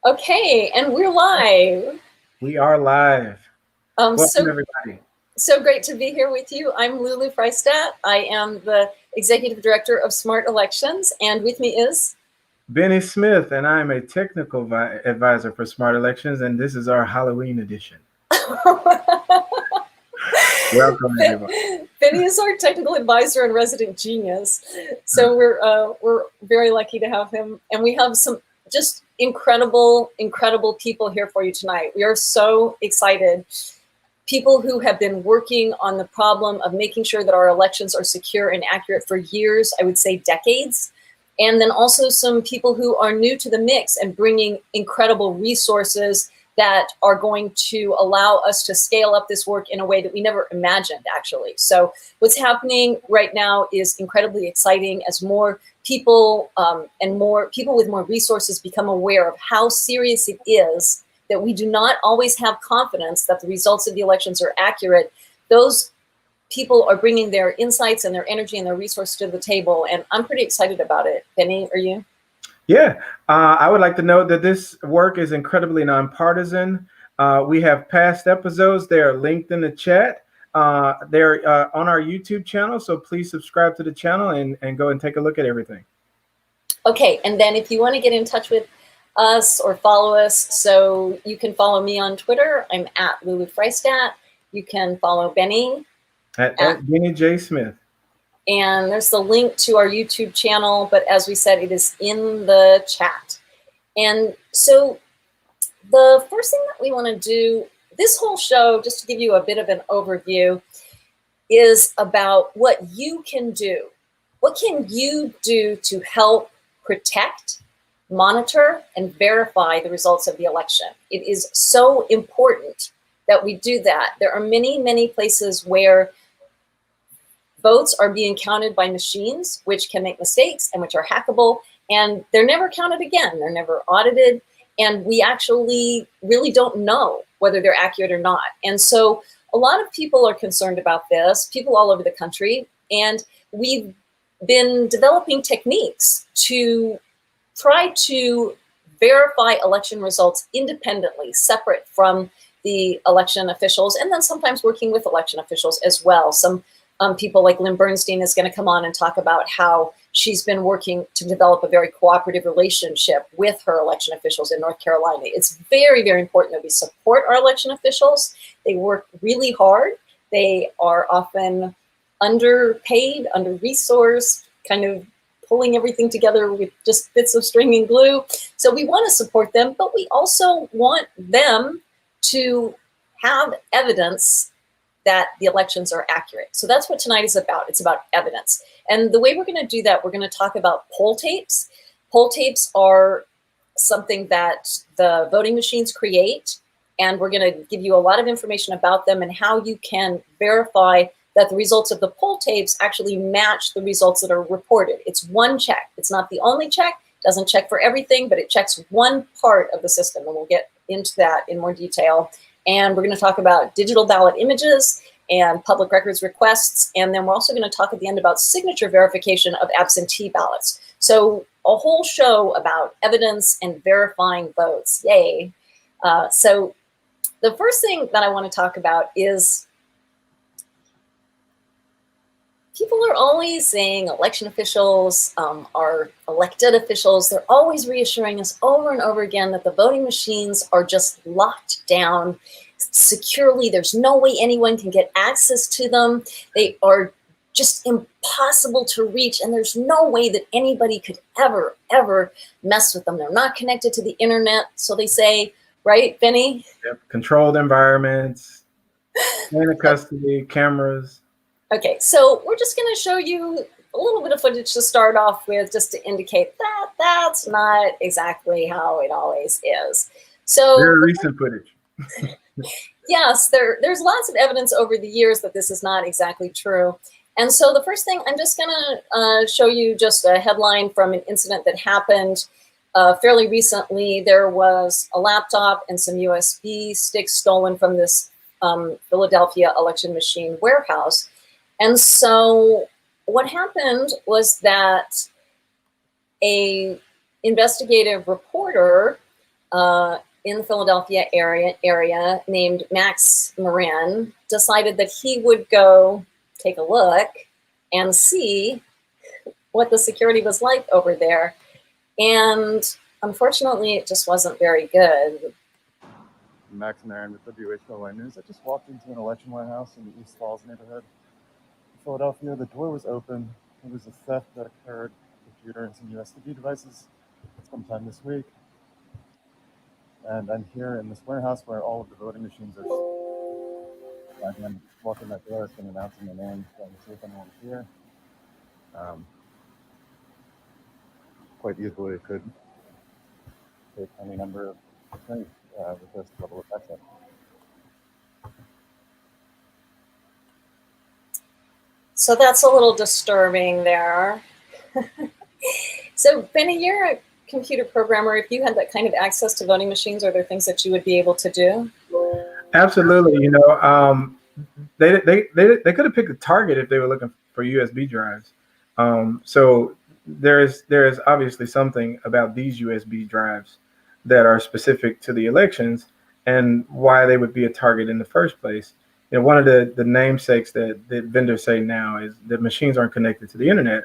Okay, and we're live. We are live. Um, Welcome, so everybody. so great to be here with you. I'm Lulu Freistat. I am the executive director of Smart Elections, and with me is. Benny Smith, and I'm a technical advisor for Smart Elections, and this is our Halloween edition. Welcome, everybody. Benny is our technical advisor and resident genius. So we're very lucky to have him, and we have some just incredible people here for you tonight. We are so excited. People who have been working on the problem of making sure that our elections are secure and accurate for years, I would say decades. And then also some people who are new to the mix and bringing incredible resources that are going to allow us to scale up this work in a way that we never imagined, actually. So what's happening right now is incredibly exciting as more people and more people with more resources become aware of how serious it is that we do not always have confidence that the results of the elections are accurate. Those people are bringing their insights and their energy and their resources to the table, and I'm pretty excited about it. Benny, are you? Yeah, I would like to note that this work is incredibly nonpartisan. We have past episodes, they are linked in the chat. They're on our YouTube channel, so please subscribe to the channel and go and take a look at everything. Okay, and then if you want to get in touch with us or follow us, so you can follow me on Twitter. I'm at Lulu Freistat. You can follow Benny At Benny J. Smith. And there's the link to our YouTube channel, but as we said, it is in the chat. And so the first thing that we want to do, this whole show, just to give you a bit of an overview, is about what you can do. What can you do to help protect, monitor, and verify the results of the election? It is so important that we do that. There are many places where votes are being counted by machines, which can make mistakes and which are hackable, and they're never counted again. They're never audited, and we actually really don't know whether they're accurate or not. And so a lot of people are concerned about this, people all over the country, and we've been developing techniques to try to verify election results independently, separate from the election officials, and then sometimes working with election officials as well. Some people like Lynn Bernstein is going to come on and talk about how she's been working to develop a very cooperative relationship with her election officials in North Carolina. It's very important that we support our election officials. They work really hard. They are often underpaid, under-resourced, kind of pulling everything together with just bits of string and glue. So we want to support them, but we also want them to have evidence that the elections are accurate. So that's what tonight is about. It's about evidence. And the way we're going to do that, we're going to talk about poll tapes. Poll tapes are something that the voting machines create, and we're going to give you a lot of information about them and how you can verify that the results of the poll tapes actually match the results that are reported. It's one check. It's not the only check. It doesn't check for everything, but it checks one part of the system, and we'll get into that in more detail. And we're going to talk about digital ballot images and public records requests. And then we're also going to talk at the end about signature verification of absentee ballots. So a whole show about evidence and verifying votes. Yay. So the first thing that I want to talk about is people are always saying election officials are elected officials. They're always reassuring us over and over again that the voting machines are just locked down securely. There's no way anyone can get access to them. They are just impossible to reach, and there's no way that anybody could ever mess with them. They're not connected to the internet, so they say, right, Benny? Yep. Controlled environments, chain of custody, cameras. Okay, so we're just going to show you a little bit of footage to start off with, just to indicate that that's not exactly how it always is. So very recent footage. Yes, there's lots of evidence over the years that this is not exactly true. And so the first thing, I'm just going to show you just a headline from an incident that happened fairly recently. There was a laptop and some USB sticks stolen from this Philadelphia election machine warehouse. And so what happened was that a investigative reporter in the Philadelphia area named Max Marin decided that he would go take a look and see what the security was like over there. And unfortunately, it just wasn't very good. Max Marin with WHOI News. I just walked into an election warehouse in the East Falls neighborhood in Philadelphia. The door was open. There was a theft that occurred, computer and some USB devices sometime this week. And I'm here in this warehouse where all of the voting machines are. I'm walking that door, it's been announcing the name, trying to see if anyone's here. Quite easily, it could take any number of things with this level of access. So that's a little disturbing there. So Benny, you're a computer programmer. If you had that kind of access to voting machines, are there things that you would be able to do? Absolutely. You know, they could have picked a target if they were looking for USB drives. So there is obviously something about these USB drives that are specific to the elections and why they would be a target in the first place. You know, one of the namesakes that vendors say now is that machines aren't connected to the internet.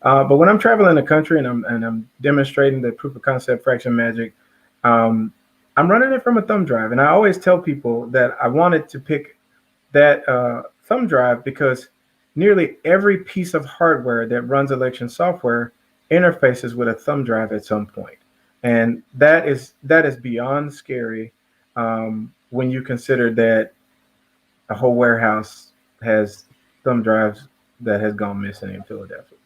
But when I'm traveling the country and I'm demonstrating the proof of concept fraction magic, I'm running it from a thumb drive. And I always tell people that I wanted to pick that thumb drive because nearly every piece of hardware that runs election software interfaces with a thumb drive at some point. And that is beyond scary when you consider that a whole warehouse has thumb drives that has gone missing in Philadelphia.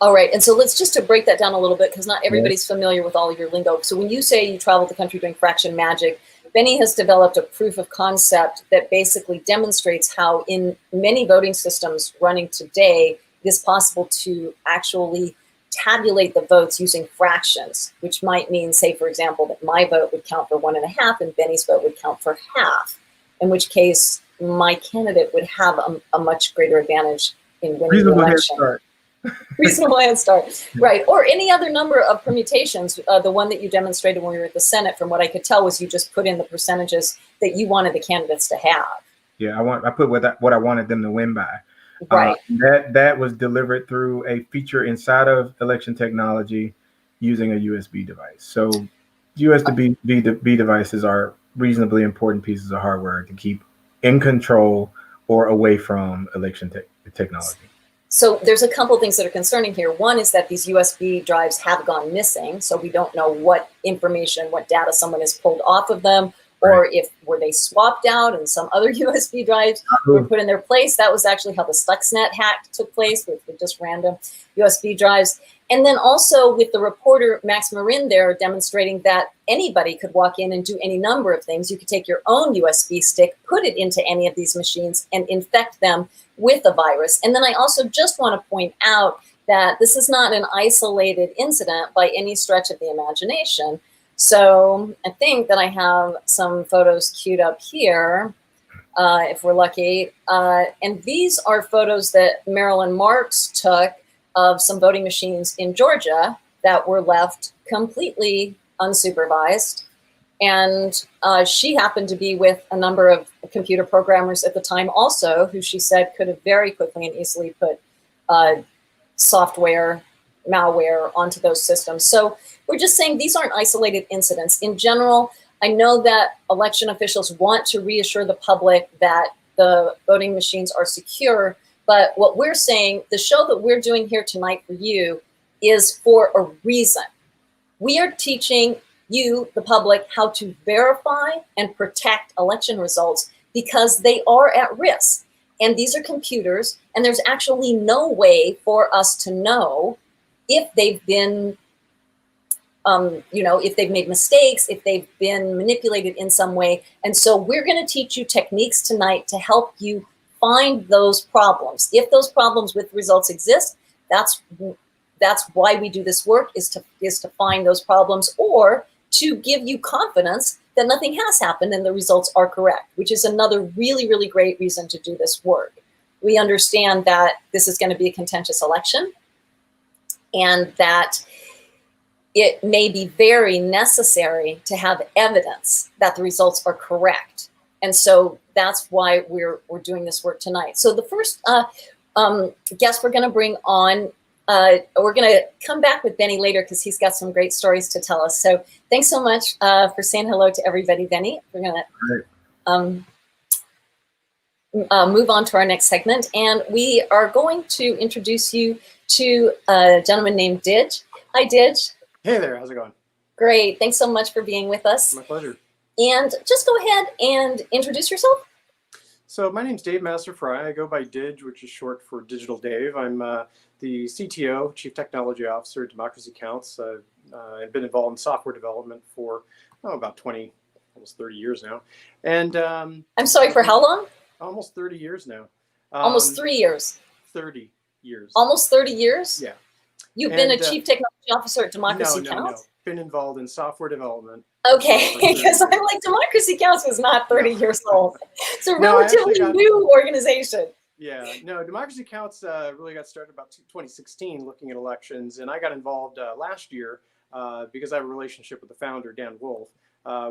All right, and so let's just to break that down a little bit because not everybody's familiar with all of your lingo. So when you say you travel the country doing fraction magic, Benny has developed a proof of concept that basically demonstrates how in many voting systems running today, it is possible to actually tabulate the votes using fractions, which might mean, say, for example, that my vote would count for 1.5 and Benny's vote would count for half, in which case my candidate would have a much greater advantage in winning the election. Reasonable head start. Right. Or any other number of permutations. The one that you demonstrated when we were at the Senate, from what I could tell, was you just put in the percentages that you wanted the candidates to have. Yeah, I put what I wanted them to win by. Right. That was delivered through a feature inside of election technology using a USB device. So USB devices are reasonably important pieces of hardware to keep in control or away from election technology. So there's a couple of things that are concerning here. One is that these USB drives have gone missing. So we don't know what information, what data someone has pulled off of them, or if were they swapped out and some other USB drives were put in their place. That was actually how the Stuxnet hack took place with just random USB drives. And then also with the reporter Max Marin there demonstrating that anybody could walk in and do any number of things. You could take your own USB stick, put it into any of these machines and infect them with a virus. And then I also just want to point out that this is not an isolated incident by any stretch of the imagination. So I think that I have some photos queued up here, if we're lucky. And these are photos that Marilyn Marks took of some voting machines in Georgia that were left completely unsupervised. And she happened to be with a number of computer programmers at the time also, who she said could have very quickly and easily put software, malware onto those systems. So we're just saying these aren't isolated incidents. In general, I know that election officials want to reassure the public that the voting machines are secure, but what we're saying, the show that we're doing here tonight for you is for a reason. We are teaching you, the public, how to verify and protect election results because they are at risk. And these are computers, and there's actually no way for us to know if they've been, if they've made mistakes, if they've been manipulated in some way. And so we're going to teach you techniques tonight to help you find those problems. If those problems with results exist, that's why we do this work, is to find those problems, or to give you confidence that nothing has happened and the results are correct, which is another really, really great reason to do this work. We understand that this is going to be a contentious election and that it may be very necessary to have evidence that the results are correct. And so that's why we're doing this work tonight. So the first guest we're going to bring on, we're going to come back with Benny later because he's got some great stories to tell us. So thanks so much for saying hello to everybody, Benny. We're going to move on to our next segment, and we are going to introduce you to a gentleman named Didge. Hi, Didge. Hey there, how's it going? Great. Thanks so much for being with us. My pleasure. And just go ahead and introduce yourself. So my name's Dave Master-Fry. I go by Didge, which is short for Digital Dave. I'm the CTO, Chief Technology Officer at Democracy Counts. I've been involved in software development for about 20, almost 30 years now. And I'm sorry, for how long? Almost 30 years now. Almost 3 years. 30 years. Almost 30 years? Yeah. You've been a Chief Technology Officer at Democracy No. Counts? Been involved in software development. Okay, because I'm like, Democracy Counts was not 30 years old. It's a No, relatively new organization. Yeah, no, Democracy Counts really got started about 2016 looking at elections, and I got involved last year because I have a relationship with the founder, Dan Wolf.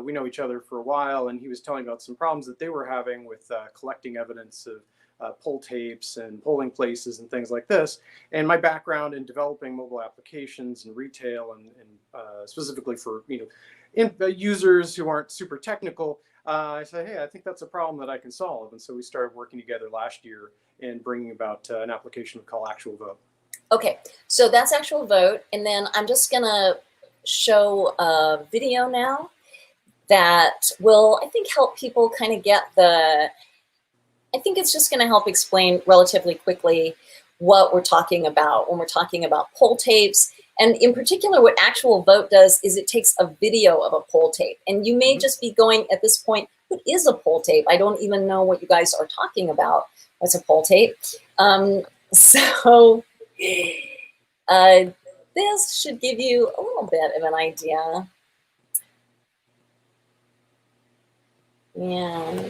We know each other for a while, and he was telling me about some problems that they were having with collecting evidence of poll tapes and polling places and things like this. And my background in developing mobile applications and retail and specifically for users who aren't super technical, I said, hey, I think that's a problem that I can solve. And so we started working together last year in bringing about an application called Actual Vote. Okay, so that's Actual Vote. And then I'm just going to show a video now that will, I think, help people kind of get I think it's just going to help explain relatively quickly what we're talking about when we're talking about poll tapes. And in particular, what Actual Vote does is it takes a video of a poll tape. And you may just be going at this point, what is a poll tape? I don't even know what you guys are talking about. What's a poll tape? So this should give you a little bit of an idea. And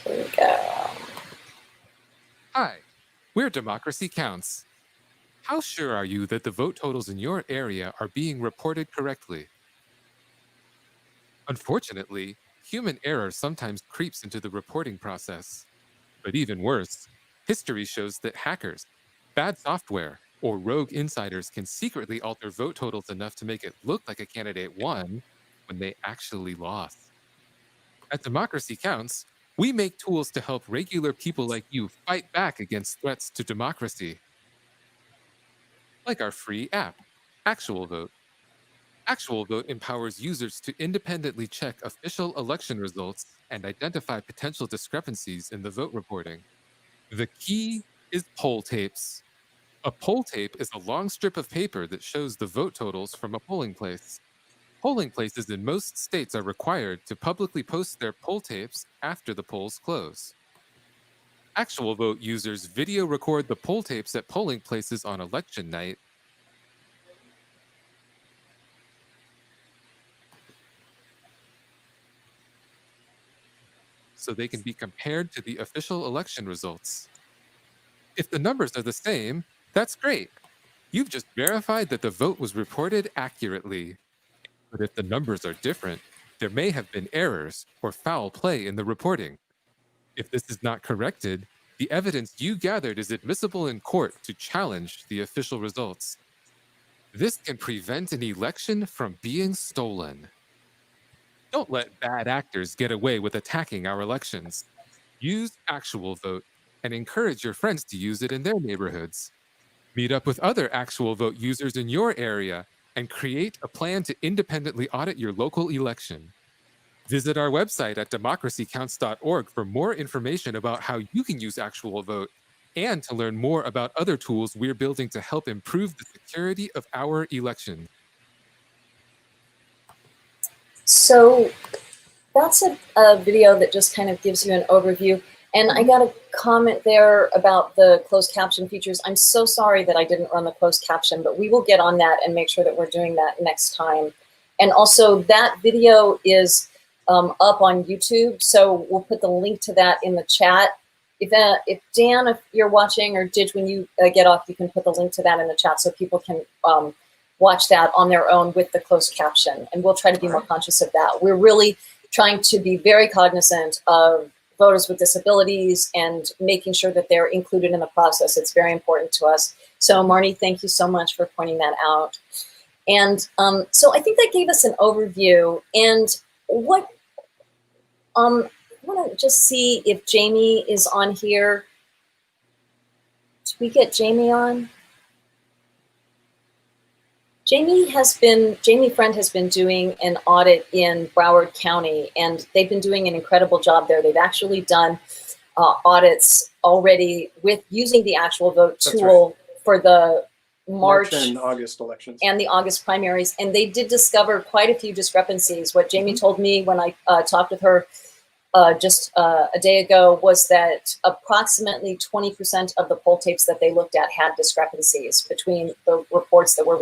here we go. Hi, we're Democracy Counts. How sure are you that the vote totals in your area are being reported correctly? Unfortunately, human error sometimes creeps into the reporting process. But even worse, history shows that hackers, bad software, or rogue insiders can secretly alter vote totals enough to make it look like a candidate won when they actually lost. At Democracy Counts, we make tools to help regular people like you fight back against threats to democracy. Like our free app, Actual Vote. Actual Vote empowers users to independently check official election results and identify potential discrepancies in the vote reporting. The key is poll tapes. A poll tape is a long strip of paper that shows the vote totals from a polling place. Polling places in most states are required to publicly post their poll tapes after the polls close. Actual Vote users video record the poll tapes at polling places on election night so they can be compared to the official election results. If the numbers are the same, that's great. You've just verified that the vote was reported accurately. But if the numbers are different, there may have been errors or foul play in the reporting. If this is not corrected, the evidence you gathered is admissible in court to challenge the official results. This can prevent an election from being stolen. Don't let bad actors get away with attacking our elections. Use Actual Vote and encourage your friends to use it in their neighborhoods. Meet up with other Actual Vote users in your area and create a plan to independently audit your local election. Visit our website at democracycounts.org for more information about how you can use Actual Vote and to learn more about other tools we're building to help improve the security of our election. So that's a video that just kind of gives you an overview. And I got a comment there about the closed caption features. I'm so sorry that I didn't run the closed caption, but we will get on that and make sure that we're doing that next time. And also that video is up on YouTube, so we'll put the link to that in the chat. If Dan, if you're watching, or Didge, when you get off, you can put the link to that in the chat so people can watch that on their own with the closed caption. And we'll try to be more conscious of that. We're really trying to be very cognizant of voters with disabilities and making sure that they're included in the process. It's very important to us. So Marnie, thank you so much for pointing that out. And so I think that gave us an overview. And what, I want to just see if Jamie is on here. Did we get Jamie on? Jamie Friend has been doing an audit in Broward County, and they've been doing an incredible job there. They've actually done audits already with using the actual vote tool for the March and August elections and the August primaries, and they did discover quite a few discrepancies. What Jamie told me when I talked with her just a day ago was that approximately 20% of the poll tapes that they looked at had discrepancies between the reports that were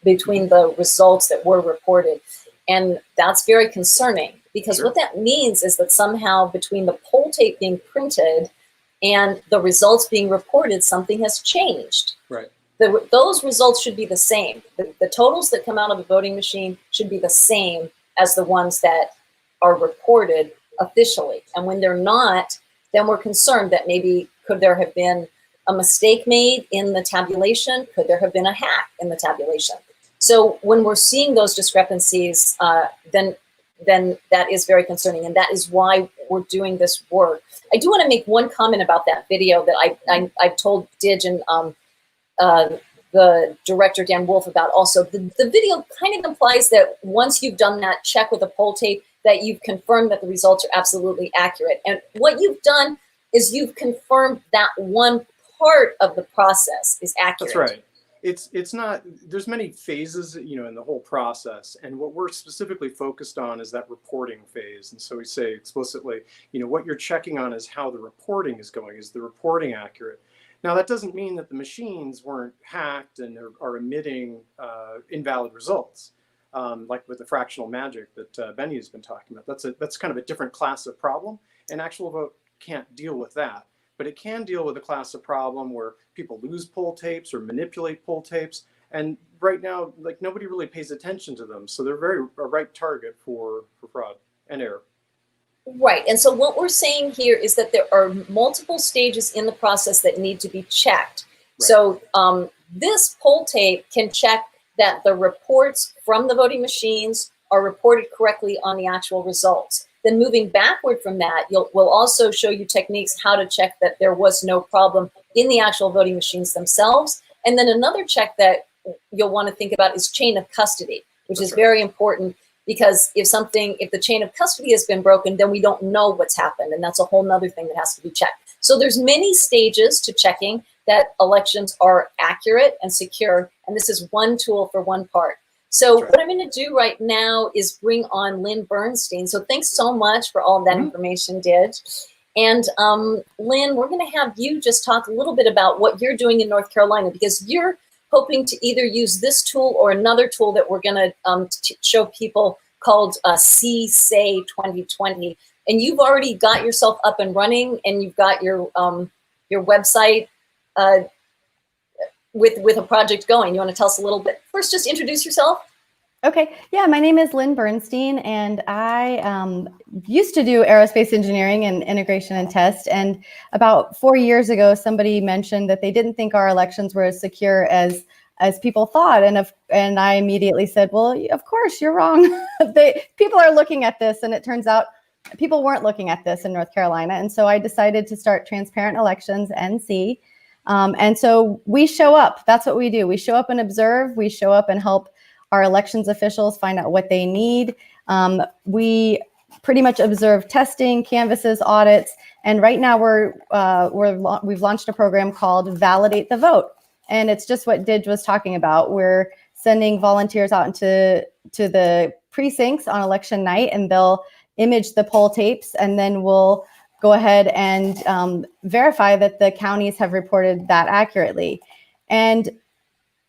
between the results that were reported. And that's very concerning, because what that means is that somehow between the poll tape being printed and the results being reported, something has changed. Right. Those results should be the same. The totals that come out of the voting machine should be the same as the ones that are reported officially. And when they're not, then we're concerned that maybe could there have been a mistake made in the tabulation? Could there have been a hack in the tabulation? So when we're seeing those discrepancies, then that is very concerning, and that is why we're doing this work. I do want to make one comment about that video that I've told Dig and the director Dan Wolf about also. The video kind of implies that once you've done that check with a poll tape, that you've confirmed that the results are absolutely accurate. And what you've done is you've confirmed that one part of the process is accurate. That's right. It's not, there's many phases, in the whole process. And what we're specifically focused on is that reporting phase. And so we say explicitly, what you're checking on is how the reporting is going. Is the reporting accurate? Now, that doesn't mean that the machines weren't hacked and are emitting invalid results, like with the fractional magic that Benny has been talking about. That's kind of a different class of problem, and Actual Vote can't deal with that. But it can deal with a class of problem where people lose poll tapes or manipulate poll tapes. And right now, nobody really pays attention to them. So they're a right target for fraud and error. Right. And so what we're saying here is that there are multiple stages in the process that need to be checked. Right. So this poll tape can check that the reports from the voting machines are reported correctly on the actual results. Then moving backward from that, we'll also show you techniques how to check that there was no problem in the actual voting machines themselves. And then another check that you'll want to think about is chain of custody, which is very important, because if the chain of custody has been broken, then we don't know what's happened. And that's a whole nother thing that has to be checked. So there's many stages to checking that elections are accurate and secure. And this is one tool for one part. So what I'm going to do right now is bring on Lynn Bernstein. So thanks so much for all of that information, Dig. And Lynn, we're going to have you just talk a little bit about what you're doing in North Carolina, because you're hoping to either use this tool or another tool that we're going to show people called CSAY 2020. And you've already got yourself up and running, and you've got your website with a project going. You want to tell us a little bit? First, just introduce yourself. Okay. Yeah, my name is Lynn Bernstein, and I used to do aerospace engineering and integration and test. And about 4 years ago, somebody mentioned that they didn't think our elections were as secure as people thought. And I immediately said, well, of course, you're wrong. People are looking at this, and it turns out people weren't looking at this in North Carolina. And so I decided to start Transparent Elections, NC. And so we show up. That's what we do. We show up and observe. We show up and help our elections officials find out what they need. We pretty much observe testing, canvasses, audits, and right now we've launched a program called Validate the Vote, and it's just what Dig was talking about. We're sending volunteers out into the precincts on election night, and they'll image the poll tapes, and then we'll go ahead and verify that the counties have reported that accurately. And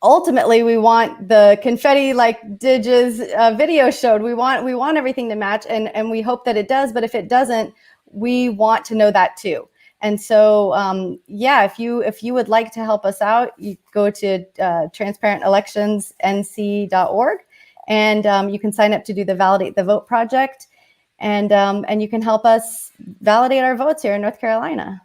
ultimately, we want the confetti like Dig's video showed. We want everything to match, and we hope that it does. But if it doesn't, we want to know that too. And so, yeah, if you would like to help us out, you go to transparentelectionsnc.org, and you can sign up to do the Validate the Vote project, and you can help us validate our votes here in North Carolina.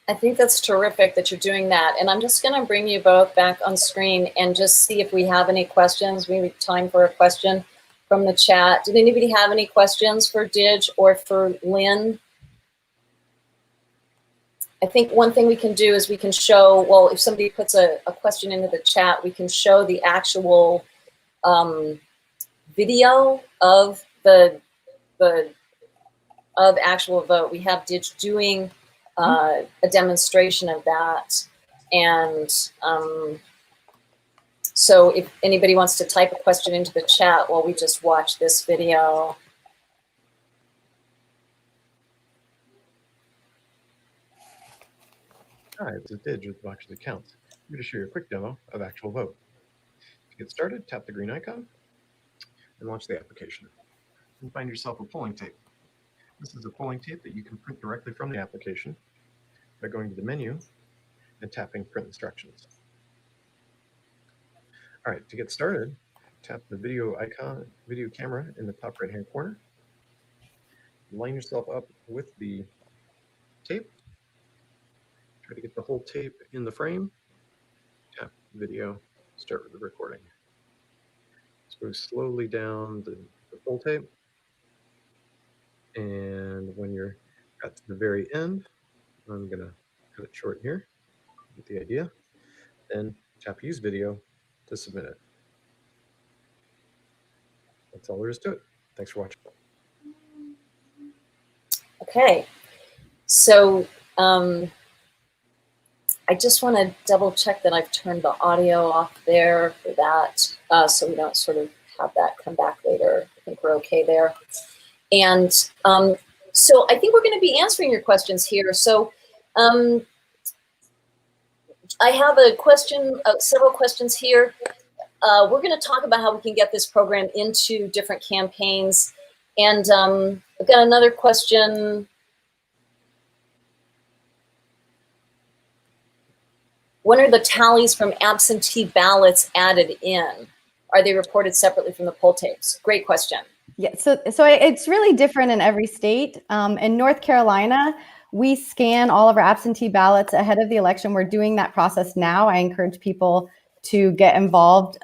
I think that's terrific that you're doing that. And I'm just going to bring you both back on screen and just see if we have any questions. Maybe time for a question from the chat. Did anybody have any questions for Dij or for Lynn? I think one thing we can do is we can show, well, if somebody puts a question into the chat, we can show the actual video of the actual vote. We have Dij doing a demonstration of that. And so if anybody wants to type a question into the chat while we just watch this video. Hi, this is Dij with Democracy Counts. I'm going to show you a quick demo of Actual Vote. To get started, tap the green icon and launch the application. And find yourself a polling tape. This is a polling tape that you can print directly from the application by going to the menu and tapping Print Instructions. All right, to get started, tap the video icon, video camera in the top right-hand corner. Line yourself up with the tape. Try to get the whole tape in the frame. Tap video, start with the recording. Let's move slowly down the full tape. And when you're at the very end, I'm gonna cut it short here, get the idea. Then tap use video to submit it. That's all there is to it. Thanks for watching. Okay, so I just want to double check that I've turned the audio off there for that, so we don't sort of have that come back later. I think we're okay there. And so I think we're going to be answering your questions here. So I have a question, several questions here. We're going to talk about how we can get this program into different campaigns. And I've got another question. When are the tallies from absentee ballots added in? Are they reported separately from the poll tapes? Great question. Yeah, so it's really different in every state. In North Carolina, we scan all of our absentee ballots ahead of the election. We're doing that process now. I encourage people to get involved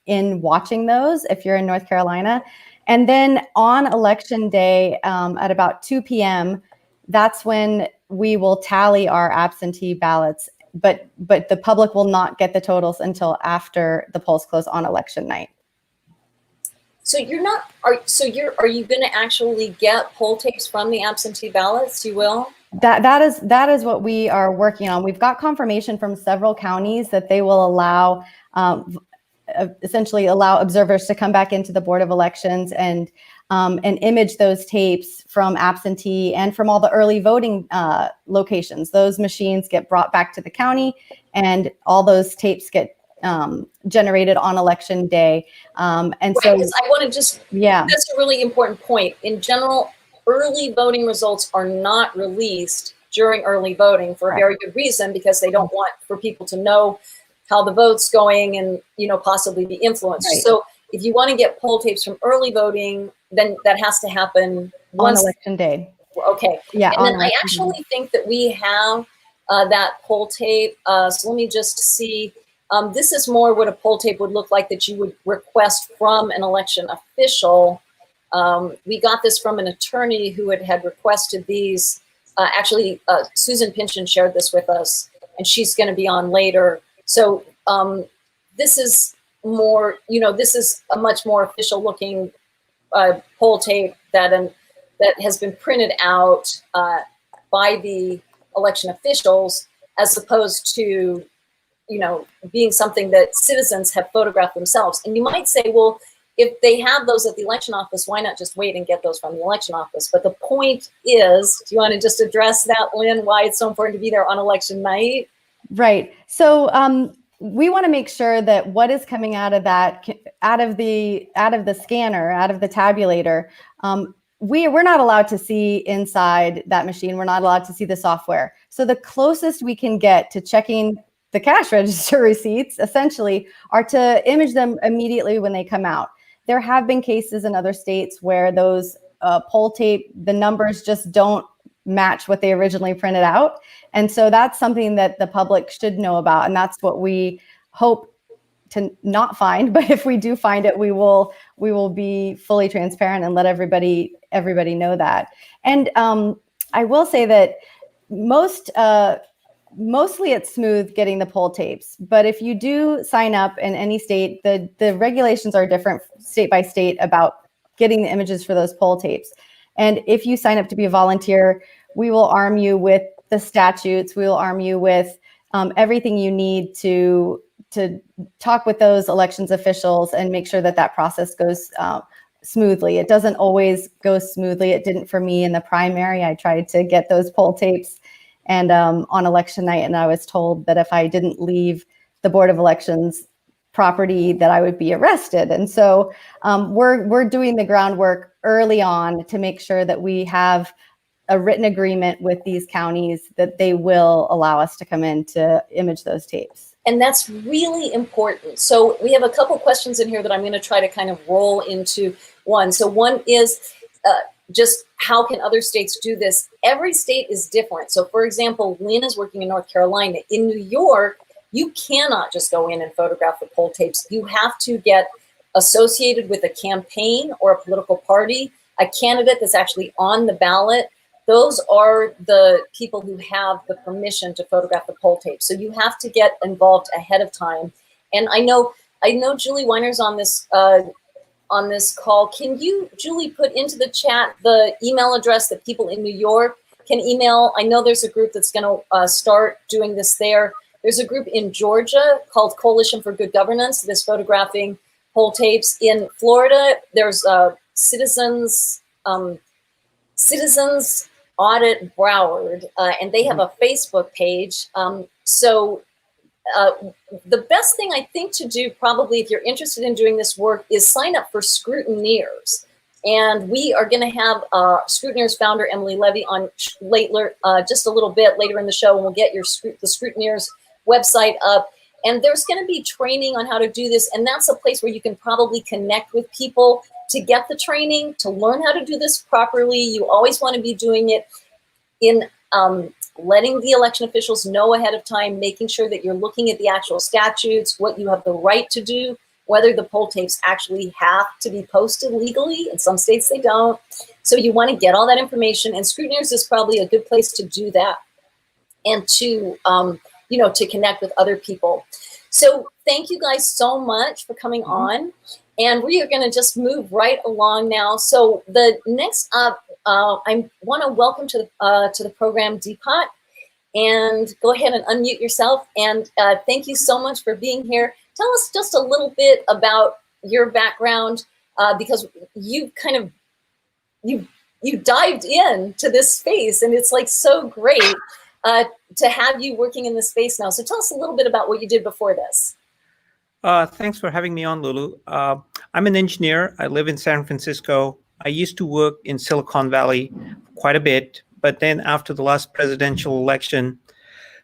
in watching those if you're in North Carolina. And then on election day at about 2 p.m., that's when we will tally our absentee ballots. But the public will not get the totals until after the polls close on election night. So you're not, are you going to actually get poll tapes from the absentee ballots? You will? That is what we are working on. We've got confirmation from several counties that they will allow, essentially allow observers to come back into the Board of Elections and image those tapes from absentee and from all the early voting locations. Those machines get brought back to the county, and all those tapes get generated on election day. And right, so I want to just, yeah, that's a really important point. In general, early voting results are not released during early voting for a very good reason, because they don't want for people to know how the vote's going and, you know, possibly be influenced. Right. So if you want to get poll tapes from early voting, then that has to happen on election day. Okay. Yeah. And then I actually think that we have that poll tape. So let me just see. This is more what a poll tape would look like that you would request from an election official. We got this from an attorney who had requested these. Actually, Susan Pynchon shared this with us, and she's going to be on later. So this is more, you know, this is a much more official looking poll tape that has been printed out by the election officials, as opposed to, you know, being something that citizens have photographed themselves. And you might say, well, if they have those at the election office, why not just wait and get those from the election office? But the point is, do you want to just address that, Lynn, why it's so important to be there on election night? Right. So we want to make sure that what is coming out of that, out of the scanner, out of the tabulator, we're not allowed to see inside that machine. We're not allowed to see the software. So the closest we can get to checking the cash register receipts essentially are to image them immediately when they come out. There have been cases in other states where those poll tape, the numbers just don't match what they originally printed out. And so that's something that the public should know about. And that's what we hope to not find. But if we do find it, we will be fully transparent and let everybody know that. And I will say that mostly it's smooth getting the poll tapes. But if you do sign up in any state, the regulations are different state by state about getting the images for those poll tapes. And if you sign up to be a volunteer, we will arm you with the statutes. We will arm you with everything you need to talk with those elections officials and make sure that process goes smoothly. It doesn't always go smoothly. It didn't for me in the primary. I tried to get those poll tapes and on election night, and I was told that if I didn't leave the Board of Elections property that I would be arrested. And so we're doing the groundwork early on to make sure that we have a written agreement with these counties that they will allow us to come in to image those tapes. And that's really important. So we have a couple questions in here that I'm going to try to kind of roll into one. So one is just how can other states do this? Every state is different. So for example, Lynn is working in North Carolina. In New York, you cannot just go in and photograph the poll tapes. You have to get associated with a campaign or a political party, a candidate that's actually on the ballot. Those are the people who have the permission to photograph the poll tape. So you have to get involved ahead of time. And I know Julie Weiner's on this call. Can you, Julie, put into the chat the email address that people in New York can email? I know there's a group that's going to start doing this there. There's a group in Georgia called Coalition for Good Governance that's photographing poll tapes. In Florida, there's Citizens Audit Broward, and they have a Facebook page. So the best thing I think to do, probably if you're interested in doing this work, is sign up for Scrutineers. And we are going to have Scrutineers founder Emily Levy on later, just a little bit later in the show, and we'll get the Scrutineers website up. And there's going to be training on how to do this. And that's a place where you can probably connect with people to get the training, to learn how to do this properly. You always want to be doing it in letting the election officials know ahead of time, making sure that you're looking at the actual statutes, what you have the right to do, whether the poll tapes actually have to be posted legally. In some states, they don't. So you want to get all that information, and Scrutineers is probably a good place to do that and to, to connect with other people. So thank you guys so much for coming on. And we are going to just move right along now. So the next up, I want to welcome to the program Deepat, and go ahead and unmute yourself. And thank you so much for being here. Tell us just a little bit about your background, because you dived into this space, and it's like so great to have you working in this space now. So tell us a little bit about what you did before this. Thanks for having me on, Lulu. I'm an engineer. I live in San Francisco. I used to work in Silicon Valley quite a bit, but then after the last presidential election,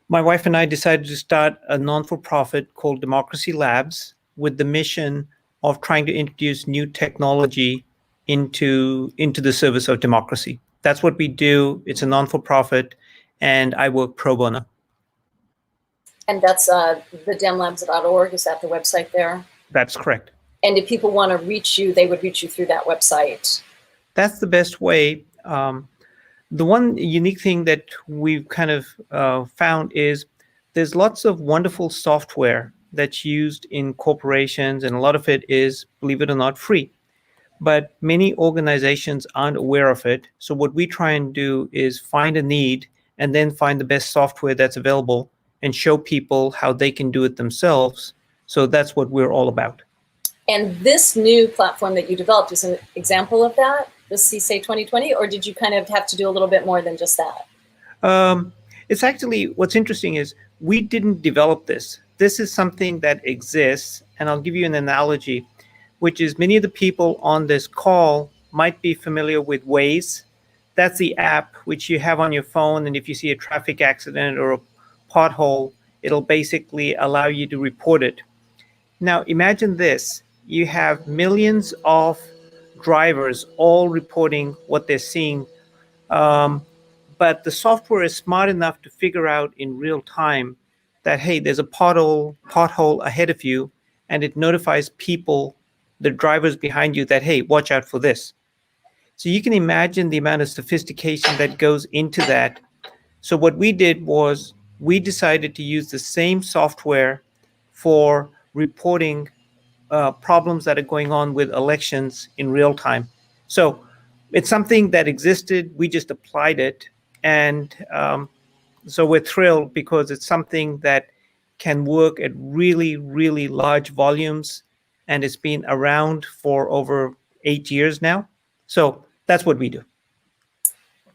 my wife and I decided to start a non-for-profit called Democracy Labs with the mission of trying to introduce new technology into the service of democracy. That's what we do. It's a non-for-profit, and I work pro bono. And that's thedemlabs.org. Is that the website there? That's correct. And if people want to reach you, they would reach you through that website. That's the best way. The one unique thing that we've kind of found is there's lots of wonderful software that's used in corporations, and a lot of it is, believe it or not, free. But many organizations aren't aware of it. So what we try and do is find a need and then find the best software that's available and show people how they can do it themselves. So that's what we're all about. And this new platform that you developed is an example of that, the CSA 2020, or did you kind of have to do a little bit more than just that? It's actually, what's interesting is we didn't develop this. This is something that exists, and I'll give you an analogy, which is many of the people on this call might be familiar with Waze. That's the app which you have on your phone, and if you see a traffic accident or a pothole, it'll basically allow you to report it. Now imagine this, you have millions of drivers all reporting what they're seeing, but the software is smart enough to figure out in real time that, hey, there's a pothole ahead of you, and it notifies people, the drivers behind you, that, hey, watch out for this. So you can imagine the amount of sophistication that goes into that. So what we did was we decided to use the same software for reporting problems that are going on with elections in real time. So it's something that existed, we just applied it. And so we're thrilled because it's something that can work at really, really large volumes, and it's been around for over 8 years now. So that's what we do.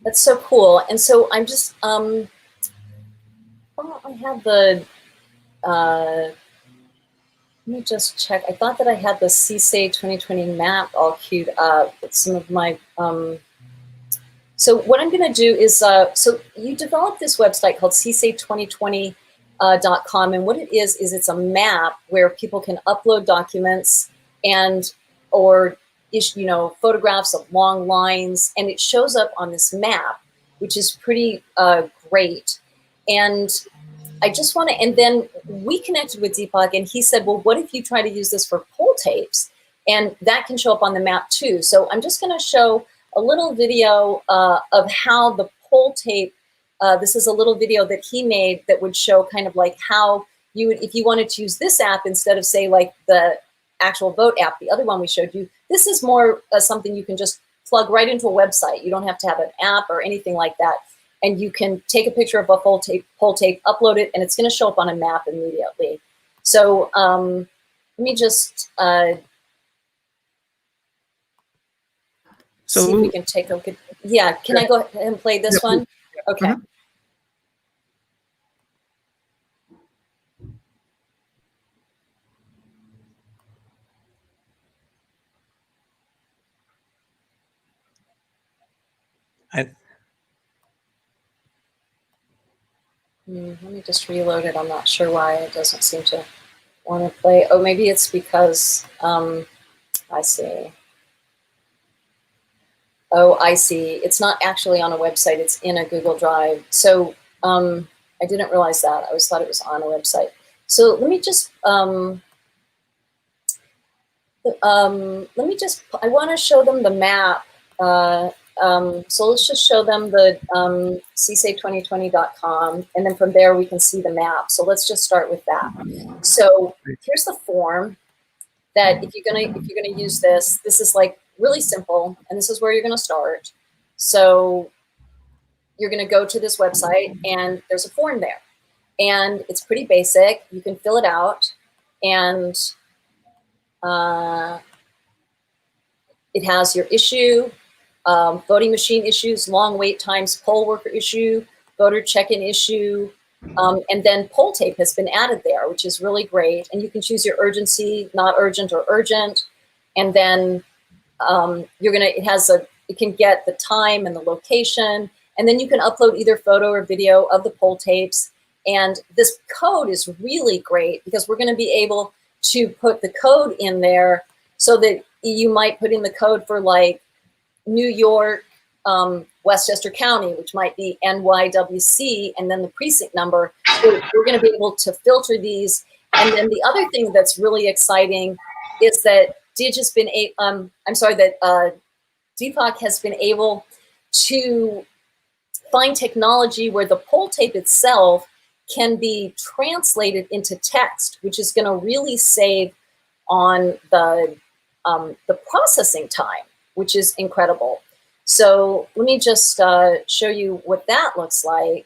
That's so cool. And so I'm just, well, I have the, let me just check. I thought that I had the CSA 2020 map all queued up with some of my, so what I'm going to do is, so you developed this website called CSA2020.com, and what it is it's a map where people can upload documents and, or photographs of long lines, and it shows up on this map, which is pretty great. And I just want to, and then we connected with Deepak, and he said, well, what if you try to use this for poll tapes? And that can show up on the map too. So I'm just going to show a little video of how the poll tape, this is a little video that he made that would show kind of like how you would, if you wanted to use this app instead of say like the actual vote app, the other one we showed you, this is more something you can just plug right into a website. You don't have to have an app or anything like that. And you can take a picture of a poll tape, upload it, and it's going to show up on a map immediately. So let me just see if we can take a look at, yeah, can I go ahead and play this one? Okay. Let me just reload it. I'm not sure why it doesn't seem to want to play. Oh, maybe it's because, I see. Oh, I see. It's not actually on a website. It's in a Google Drive. So I didn't realize that. I always thought it was on a website. So let me just, I want to show them the map. So let's just show them the CSA2020.com, and then from there we can see the map. So let's just start with that. So here's the form that if you're gonna use this, this is like really simple, and this is where you're gonna start. So you're gonna go to this website, and there's a form there, and it's pretty basic. You can fill it out, and it has your issue. Voting machine issues, long wait times, poll worker issue, voter check-in issue, and then poll tape has been added there, which is really great. And you can choose your urgency, not urgent or urgent. And then it can get the time and the location, and then you can upload either photo or video of the poll tapes. And this code is really great because we're going to be able to put the code in there so that you might put in the code for like New York, Westchester County, which might be NYWC, and then the precinct number. So we're going to be able to filter these. And then the other thing that's really exciting is that Deepak has been able to find technology where the poll tape itself can be translated into text, which is going to really save on the processing time, which is incredible. So let me just show you what that looks like.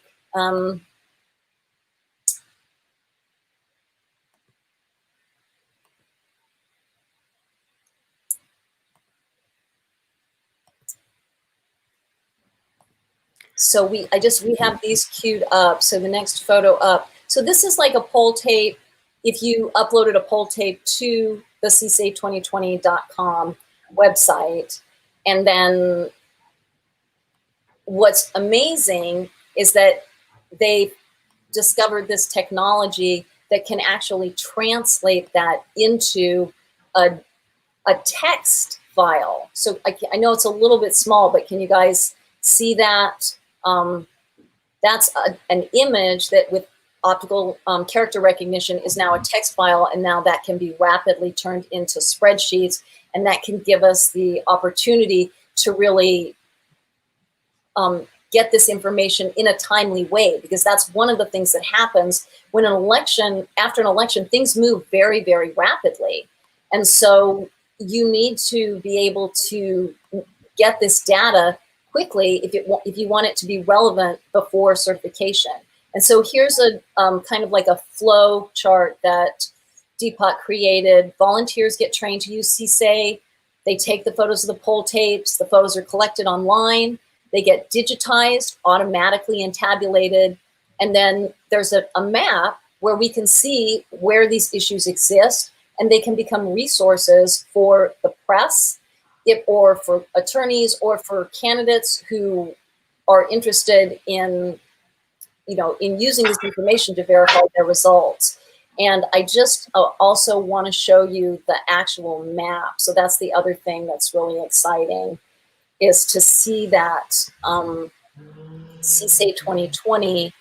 So we have these queued up. So the next photo up. So this is like a poll tape. If you uploaded a poll tape to the CSA2020.com website, And then what's amazing is that they discovered this technology that can actually translate that into a text file. So I know it's a little bit small, but can you guys see that? That's an image that with optical character recognition is now a text file, and now that can be rapidly turned into spreadsheets, and that can give us the opportunity to really get this information in a timely way, because that's one of the things that happens when an election, after an election, things move very, very rapidly. And so you need to be able to get this data quickly if you want it to be relevant before certification. And so here's a kind of like a flow chart that Deepak created. Volunteers get trained to use CSAE. They take the photos of the poll tapes. The photos are collected online. They get digitized automatically and tabulated. And then there's a map where we can see where these issues exist, and they can become resources for the press, or for attorneys, or for candidates who are interested in, in using this information to verify their results. And I just also want to show you the actual map. So that's the other thing that's really exciting, is to see that CSAE 2020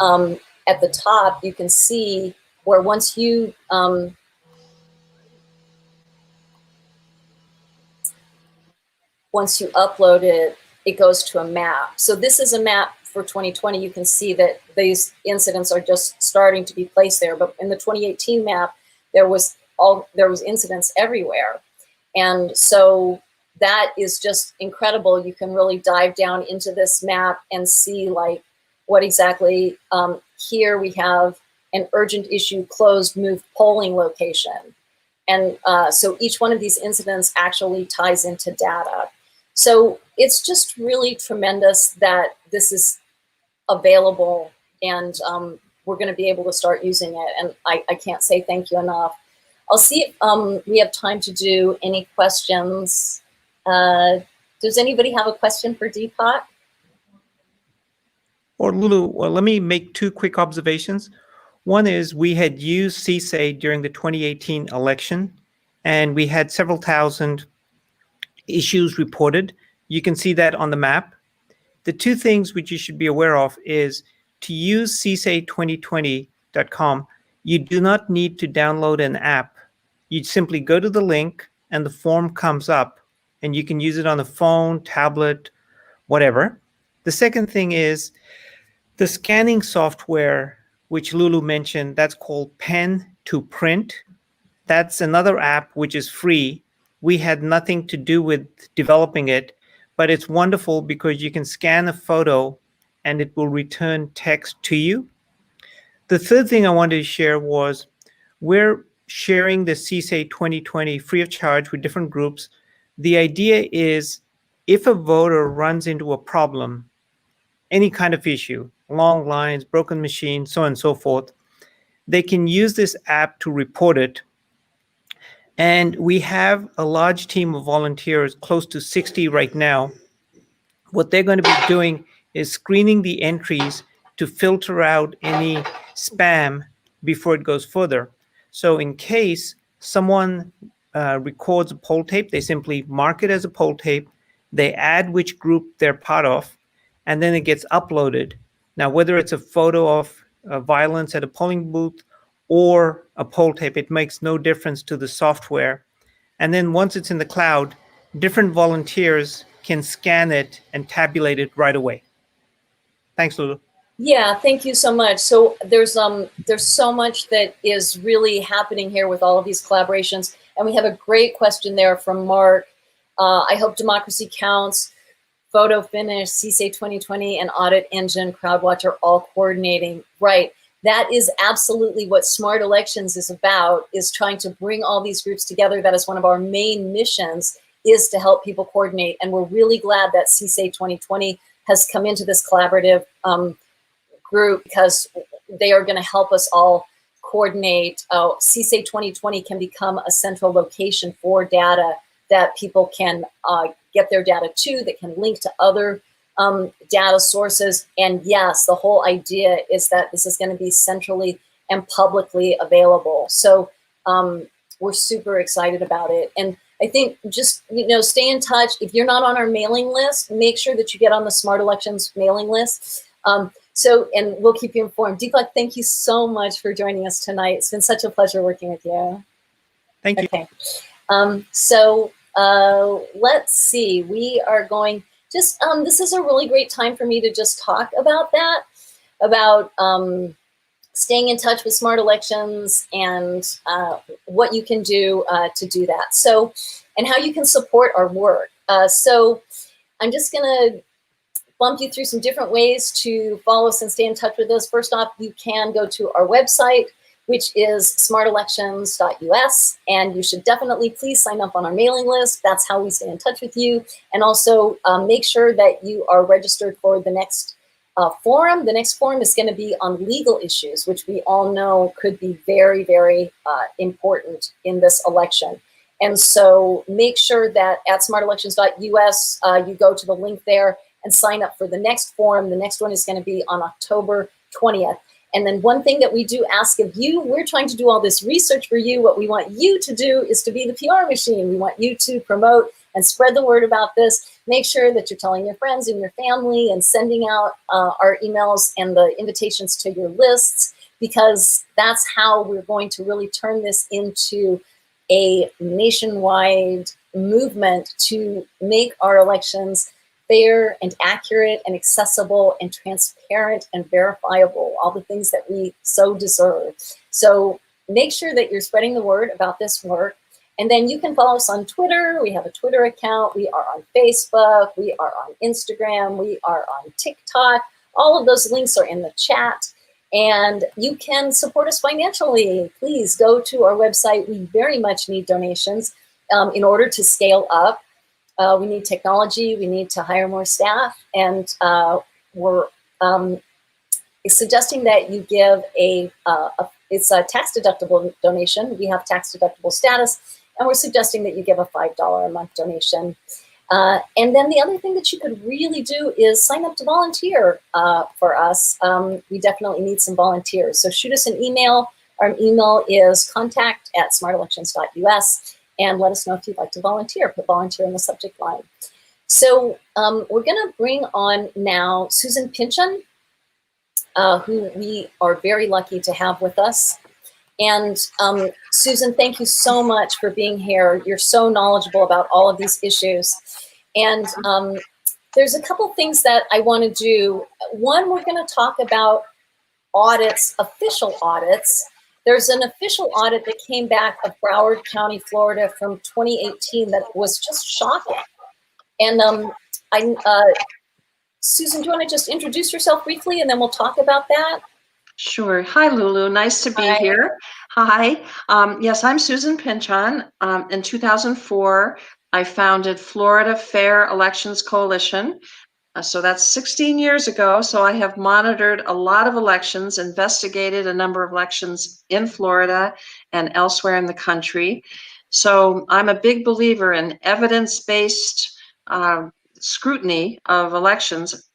at the top. You can see where once you upload it, it goes to a map. So this is a map for 2020. You can see that these incidents are just starting to be placed there. But in the 2018 map, there was incidents everywhere. And so that is just incredible. You can really dive down into this map and see like what exactly, here we have an urgent issue, closed, moved polling location. And so each one of these incidents actually ties into data. So it's just really tremendous that this is available, and we're going to be able to start using it. And I can't say thank you enough. I'll see if we have time to do any questions. Does anybody have a question for Deepak? Or Lulu, well, let me make two quick observations. One is we had used CSAE during the 2018 election, and we had several thousand issues reported. You can see that on the map. The two things which you should be aware of is to use CSAE2020.com, you do not need to download an app. You simply go to the link and the form comes up, and you can use it on the phone, tablet, whatever. The second thing is the scanning software, which Lulu mentioned, that's called Pen to Print. That's another app which is free. We had nothing to do with developing it, but it's wonderful because you can scan a photo and it will return text to you. The third thing I wanted to share was we're sharing the CSAE 2020 free of charge with different groups. The idea is if a voter runs into a problem, any kind of issue, long lines, broken machine, so on and so forth, they can use this app to report it. And we have a large team of volunteers, close to 60 right now. What they're going to be doing is screening the entries to filter out any spam before it goes further. So in case someone records a poll tape, they simply mark it as a poll tape, they add which group they're part of, and then it gets uploaded. Now, whether it's a photo of violence at a polling booth or a poll tape, it makes no difference to the software. And then once it's in the cloud, different volunteers can scan it and tabulate it right away. Thanks, Lulu. Yeah, thank you so much. So there's so much that is really happening here with all of these collaborations. And we have a great question there from Mark. I hope Democracy Counts, Photo Finish, CSAE 2020, and Audit Engine, CrowdWatch are all coordinating. Right. That is absolutely what Smart Elections is about, is trying to bring all these groups together. That is one of our main missions, is to help people coordinate. And we're really glad that CSAE 2020 has come into this collaborative group, because they are going to help us all coordinate. CSAE 2020 can become a central location for data that people can get their data to, that can link to other data sources. And yes, the whole idea is that this is going to be centrally and publicly available. So we're super excited about it. And I think just, stay in touch. If you're not on our mailing list, make sure that you get on the Smart Elections mailing list. And we'll keep you informed. Deepak, thank you so much for joining us tonight. It's been such a pleasure working with you. Thank you. Okay. Let's see. We are going, this is a really great time for me to just talk about that, about staying in touch with Smart Elections and what you can do to do that. So, and how you can support our work. So I'm just gonna bump you through some different ways to follow us and stay in touch with us. First off, you can go to our website, which is smartelections.us, and you should definitely please sign up on our mailing list. That's how we stay in touch with you. And also make sure that you are registered for the next forum. The next forum is going to be on legal issues, which we all know could be very, very important in this election. And so make sure that at smartelections.us, you go to the link there and sign up for the next forum. The next one is going to be on October 20th. And then one thing that we do ask of you, we're trying to do all this research for you. What we want you to do is to be the PR machine. We want you to promote and spread the word about this. Make sure that you're telling your friends and your family and sending out our emails and the invitations to your lists, because that's how we're going to really turn this into a nationwide movement to make our elections fair and accurate and accessible and transparent and verifiable, all the things that we so deserve. So make sure that you're spreading the word about this work. And then you can follow us on Twitter. We have a Twitter account. We are on Facebook. We are on Instagram. We are on TikTok. All of those links are in the chat. And you can support us financially. Please go to our website. We very much need donations in order to scale up. We need technology. We need to hire more staff. And we're suggesting that you give it's a tax-deductible donation. We have tax-deductible status. And we're suggesting that you give a $5 a month donation. And then the other thing that you could really do is sign up to volunteer for us. We definitely need some volunteers. So shoot us an email. Our email is contact@smartelections.us, and let us know if you'd like to volunteer. Put volunteer in the subject line. So we're going to bring on now Susan Pynchon, who we are very lucky to have with us. And Susan, thank you so much for being here. You're so knowledgeable about all of these issues. And there's a couple things that I want to do. One, we're going to talk about audits, official audits. There's an official audit that came back of Broward County, Florida from 2018 that was just shocking. And Susan, do you want to just introduce yourself briefly and then we'll talk about that? Sure. Hi, Lulu. Nice to be here. Hi. Yes, I'm Susan Pynchon. In 2004, I founded Florida Fair Elections Coalition. So that's 16 years ago. So I have monitored a lot of elections, investigated a number of elections in Florida and elsewhere in the country. So I'm a big believer in evidence-based scrutiny of elections.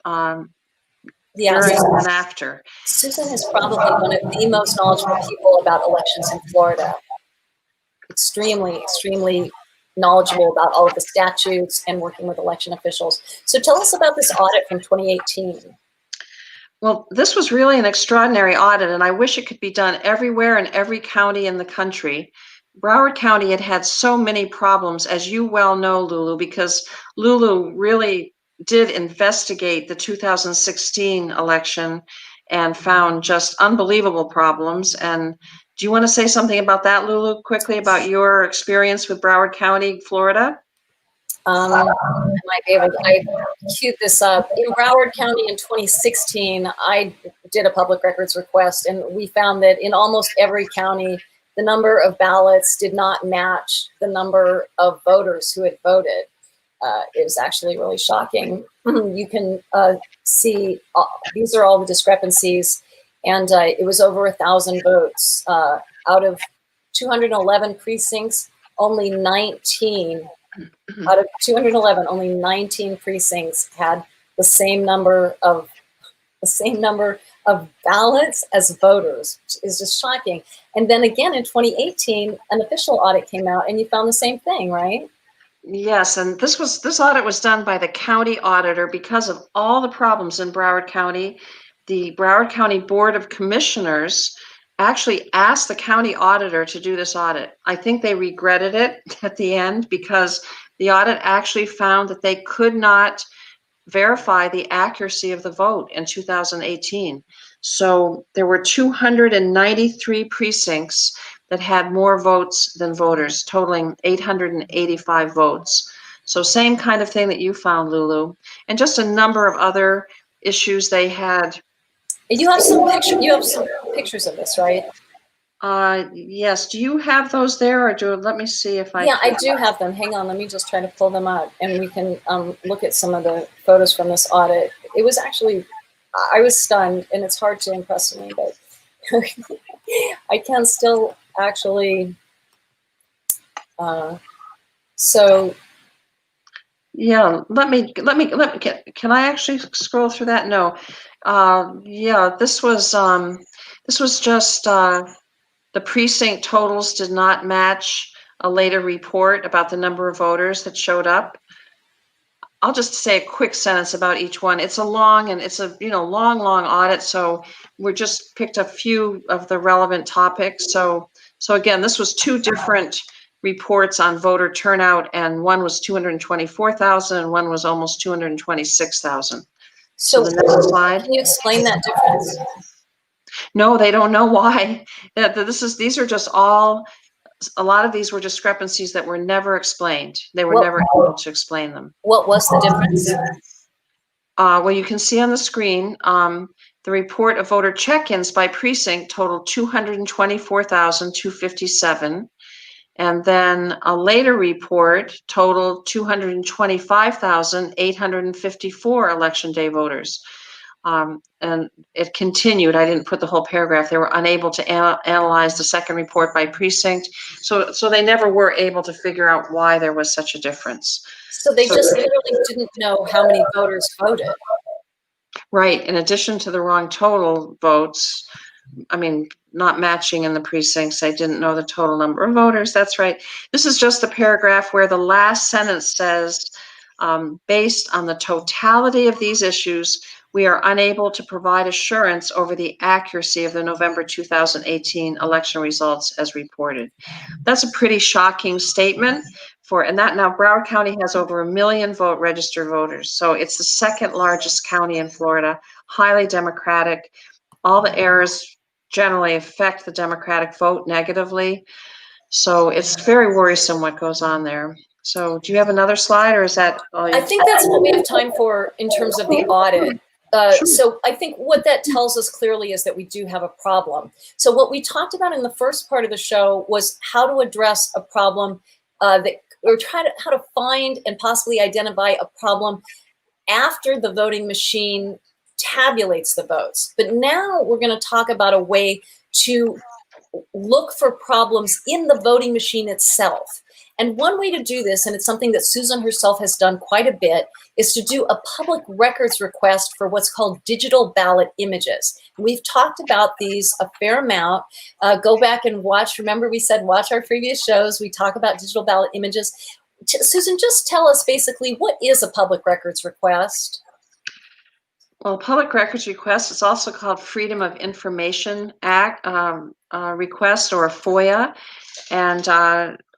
Yes. During and after. Susan is probably one of the most knowledgeable people about elections in Florida. Extremely, extremely knowledgeable about all of the statutes and working with election officials. So tell us about this audit from 2018. Well, this was really an extraordinary audit, and I wish it could be done everywhere in every county in the country. Broward County had so many problems, as you well know, Lulu, because Lulu really did investigate the 2016 election and found just unbelievable problems. And do you want to say something about that, Lulu, quickly, about your experience with Broward County, Florida? I queued this up. In Broward County in 2016, I did a public records request, and we found that in almost every county, the number of ballots did not match the number of voters who had voted. It was actually really shocking. You can see, these are all the discrepancies, and it was over 1,000 votes. Out of 211 precincts, only 19 Out of 211, only 19 precincts had the same number of ballots as voters, which is just shocking. And then again in 2018, an official audit came out, and you found the same thing, right? Yes, and this audit was done by the county auditor because of all the problems in Broward County. The Broward County Board of Commissioners actually asked the county auditor to do this audit. I think they regretted it at the end because the audit actually found that they could not verify the accuracy of the vote in 2018. So there were 293 precincts that had more votes than voters, totaling 885 votes. So same kind of thing that you found, Lulu, and just a number of other issues they had. You have some pictures of this, right? Yes. Do you have those there, or let me see if I? Yeah, I do have them. Hang on, let me just try to pull them out, and we can look at some of the photos from this audit. It was actually, I was stunned, and it's hard to impress me, but I can still actually. So. Yeah, can I actually scroll through that? No. Yeah, this was just the precinct totals did not match a later report about the number of voters that showed up. I'll just say a quick sentence about each one. It's a long long audit, so we just picked a few of the relevant topics. So again, this was two different reports on voter turnout, and one was 224,000 and one was almost 226,000. So the next slide. Can you explain that difference? No, they don't know why. These are just all, a lot of these were discrepancies that were never explained. They were never able to explain them. What was the difference? Well, you can see on the screen, the report of voter check-ins by precinct totaled 224,257. And then a later report totaled 225,854 election day voters. And it continued. I didn't put the whole paragraph. They were unable to analyze the second report by precinct. So they never were able to figure out why there was such a difference. So they just literally didn't know how many voters voted. Right. In addition to the wrong total votes, I mean, not matching in the precincts, I didn't know the total number of voters. That's right. This is just the paragraph where the last sentence says, based on the totality of these issues, we are unable to provide assurance over the accuracy of the November 2018 election results as reported. That's a pretty shocking statement now Broward County has over 1 million registered voters. So it's the second largest county in Florida, highly Democratic. All the errors generally affect the Democratic vote negatively. So it's very worrisome what goes on there. So do you have another slide, or is that all you? I think that's what we have time for in terms of the audit. So I think what that tells us clearly is that we do have a problem. So what we talked about in the first part of the show was how to address a problem how to find and possibly identify a problem after the voting machine tabulates the votes. But now we're going to talk about a way to look for problems in the voting machine itself. And one way to do this, and it's something that Susan herself has done quite a bit, is to do a public records request for what's called digital ballot images. We've talked about these a fair amount. Go back and watch. Remember, we said watch our previous shows. We talk about digital ballot images. Susan, just tell us basically, what is a public records request? Well, public records request is also called Freedom of Information Act request, or a FOIA. And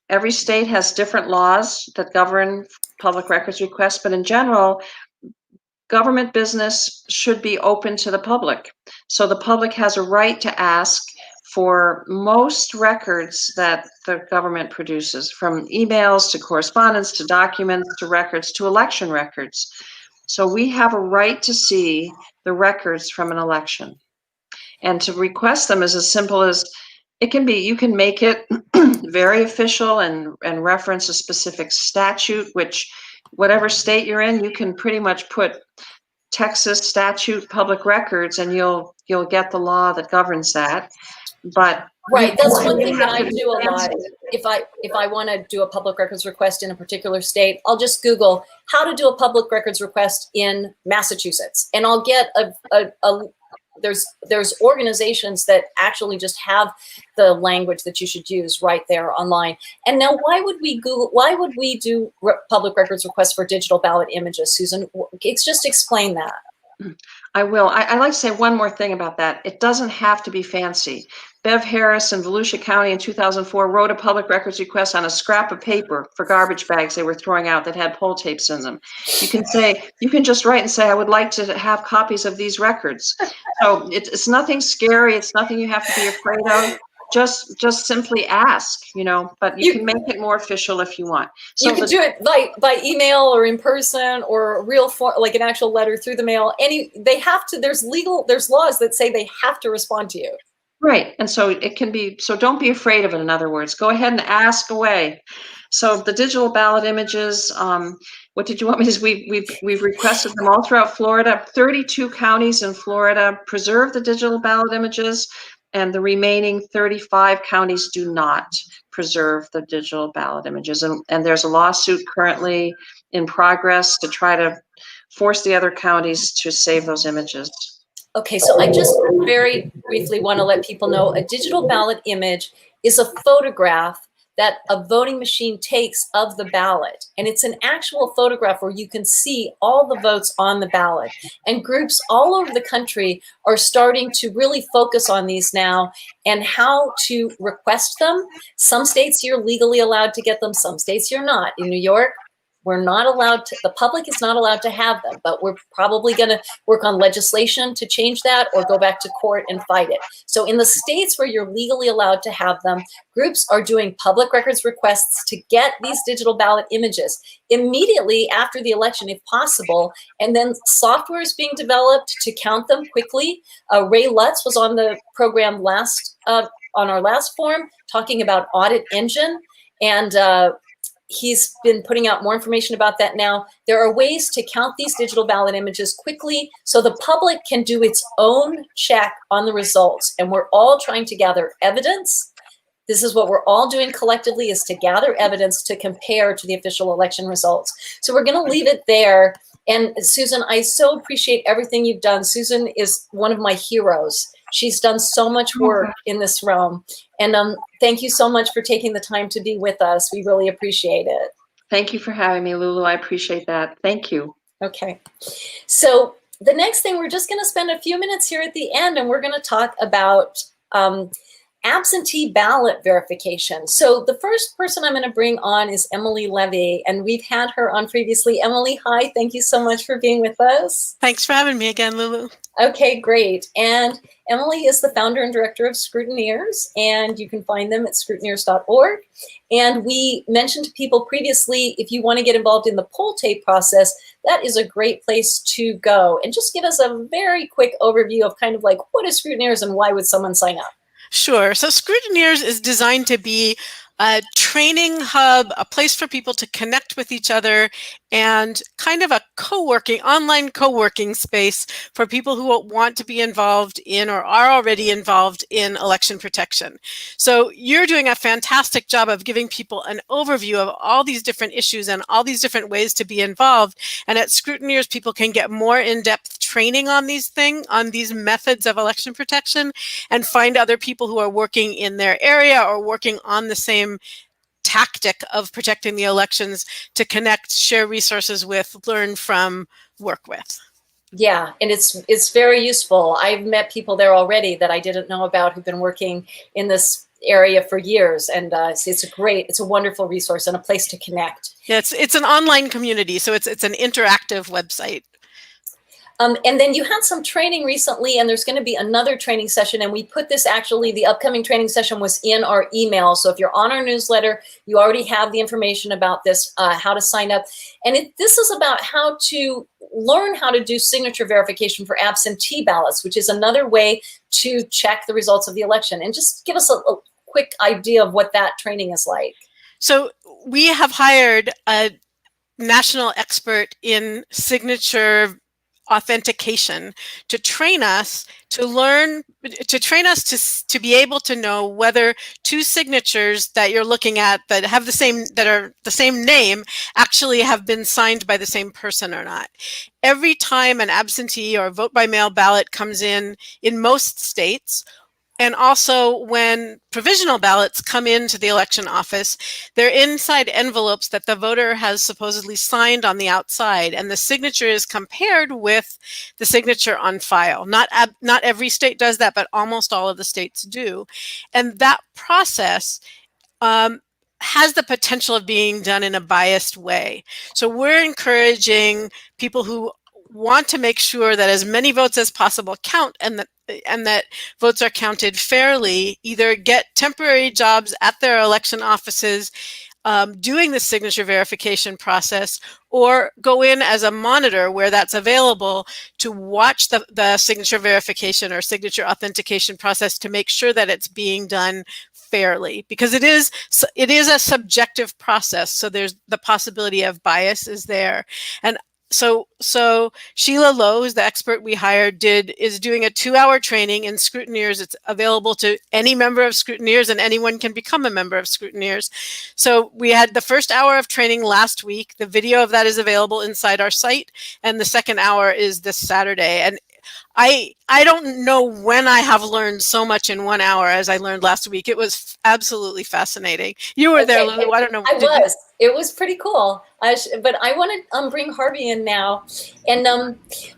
every state has different laws that govern public records requests, but in general, government business should be open to the public. So the public has a right to ask for most records that the government produces, from emails to correspondence to documents to records to election records. So we have a right to see the records from an election. And to request them is as simple as it can be. You can make it very official and reference a specific statute, which whatever state you're in, you can pretty much put Texas statute public records and you'll get the law that governs that. but Right, that's one you thing that have I to be do a lot. fancy. If I want to do a public records request in a particular state, I'll just Google how to do a public records request in Massachusetts, and I'll get there's organizations that actually just have the language that you should use right there online. And now, why would we do public records requests for digital ballot images, Susan? Just explain that. I will. I like to say one more thing about that. It doesn't have to be fancy. Bev Harris in Volusia County in 2004 wrote a public records request on a scrap of paper for garbage bags they were throwing out that had poll tapes in them. You can just write and say, I would like to have copies of these records. So it's nothing scary. It's nothing you have to be afraid of. Just simply ask, but you can make it more official if you want. So you can do it by email or in person or real like an actual letter through the mail. There's laws that say they have to respond to you. Right. And so it can be, so don't be afraid of it. In other words, go ahead and ask away. So the digital ballot images, what did you want me to say? We've requested them all throughout Florida. 32 counties in Florida preserve the digital ballot images, and the remaining 35 counties do not preserve the digital ballot images. And there's a lawsuit currently in progress to try to force the other counties to save those images. Okay, so I just very briefly want to let people know a digital ballot image is a photograph that a voting machine takes of the ballot. And it's an actual photograph where you can see all the votes on the ballot. And groups all over the country are starting to really focus on these now and how to request them. Some states you're legally allowed to get them, some states you're not. In New York, we're not allowed to, the public is not allowed to have them, but we're probably going to work on legislation to change that or go back to court and fight it. So in the states where you're legally allowed to have them, groups are doing public records requests to get these digital ballot images immediately after the election, if possible. And then software is being developed to count them quickly. Ray Lutz was on the program on our last forum talking about Audit Engine, and he's been putting out more information about that now. There are ways to count these digital ballot images quickly so the public can do its own check on the results. And we're all trying to gather evidence. This is what we're all doing collectively, is to gather evidence to compare to the official election results. So we're going to leave it there. And Susan, I so appreciate everything you've done. Susan is one of my heroes. She's done so much work in this realm. And thank you so much for taking the time to be with us. We really appreciate it. Thank you for having me, Lulu. I appreciate that. Thank you. Okay. So the next thing, we're just going to spend a few minutes here at the end, and we're going to talk about absentee ballot verification. So the first person I'm going to bring on is Emily Levy, and we've had her on previously. Emily, hi, thank you so much for being with us. Thanks for having me again, Lulu. Okay, great. And Emily is the founder and director of Scrutineers, and you can find them at scrutineers.org. And we mentioned to people previously, if you want to get involved in the poll tape process, that is a great place to go. And just give us a very quick overview of kind of like, what is Scrutineers and why would someone sign up? Sure. So Scrutineers is designed to be a training hub, a place for people to connect with each other, and kind of a online co-working space for people who want to be involved in or are already involved in election protection. So you're doing a fantastic job of giving people an overview of all these different issues and all these different ways to be involved. And at Scrutineers, people can get more in-depth training on these methods of election protection, and find other people who are working in their area or working on the same tactic of protecting the elections to connect, share resources with, learn from, work with. Yeah, and it's very useful. I've met people there already that I didn't know about who've been working in this area for years, and it's a wonderful resource and a place to connect. Yeah, it's an online community, so it's an interactive website. And then you had some training recently, and there's going to be another training session. And we put this, actually, the upcoming training session was in our email. So if you're on our newsletter, you already have the information about this, how to sign up. And this is about how to learn how to do signature verification for absentee ballots, which is another way to check the results of the election. And just give us a quick idea of what that training is like. So we have hired a national expert in signature authentication to train us to learn, to train us to be able to know whether two signatures that you're looking at that have the same, that are the same name, actually have been signed by the same person or not. Every time an absentee or vote by mail ballot comes in most states, and also when provisional ballots come into the election office, they're inside envelopes that the voter has supposedly signed on the outside, and the signature is compared with the signature on file. Not every state does that, but almost all of the states do. And that process has the potential of being done in a biased way. So we're encouraging people who want to make sure that as many votes as possible count, and that votes are counted fairly, either get temporary jobs at their election offices doing the signature verification process, or go in as a monitor where that's available to watch the signature verification or signature authentication process to make sure that it's being done fairly, because it is a subjective process. So there's the possibility of bias is there. And so Sheila Lowe, who's the expert we hired, is doing a 2-hour training in Scrutineers. It's available to any member of Scrutineers, and anyone can become a member of Scrutineers. So we had the first hour of training last week. The video of that is available inside our site, and the second hour is this Saturday. And I don't know when I have learned so much in 1 hour as I learned last week. It was absolutely fascinating. You were there, Lulu. I don't know. It was pretty cool. But I want to bring Harvey in now. And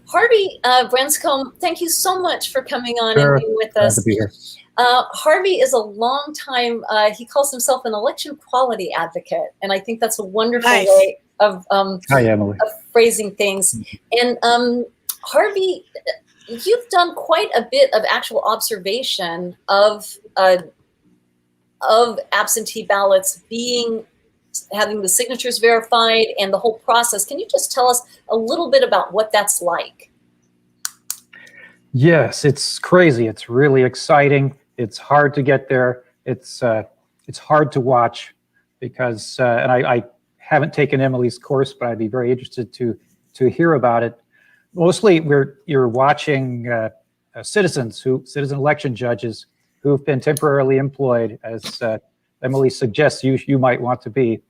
Harvey Branscombe, thank you so much for coming on and being with us. Glad to be here. Harvey is a long time, he calls himself an election quality advocate. And I think that's a wonderful way of, Hi, Emily. of phrasing things. And Harvey, you've done quite a bit of actual observation of absentee ballots having the signatures verified and the whole process. Can you just tell us a little bit about what that's like? Yes, it's crazy. It's really exciting. It's hard to get there. It's hard to watch because, and I haven't taken Emily's course, but I'd be very interested to hear about it. Mostly you're watching citizen election judges who've been temporarily employed, as Emily suggests you might want to be,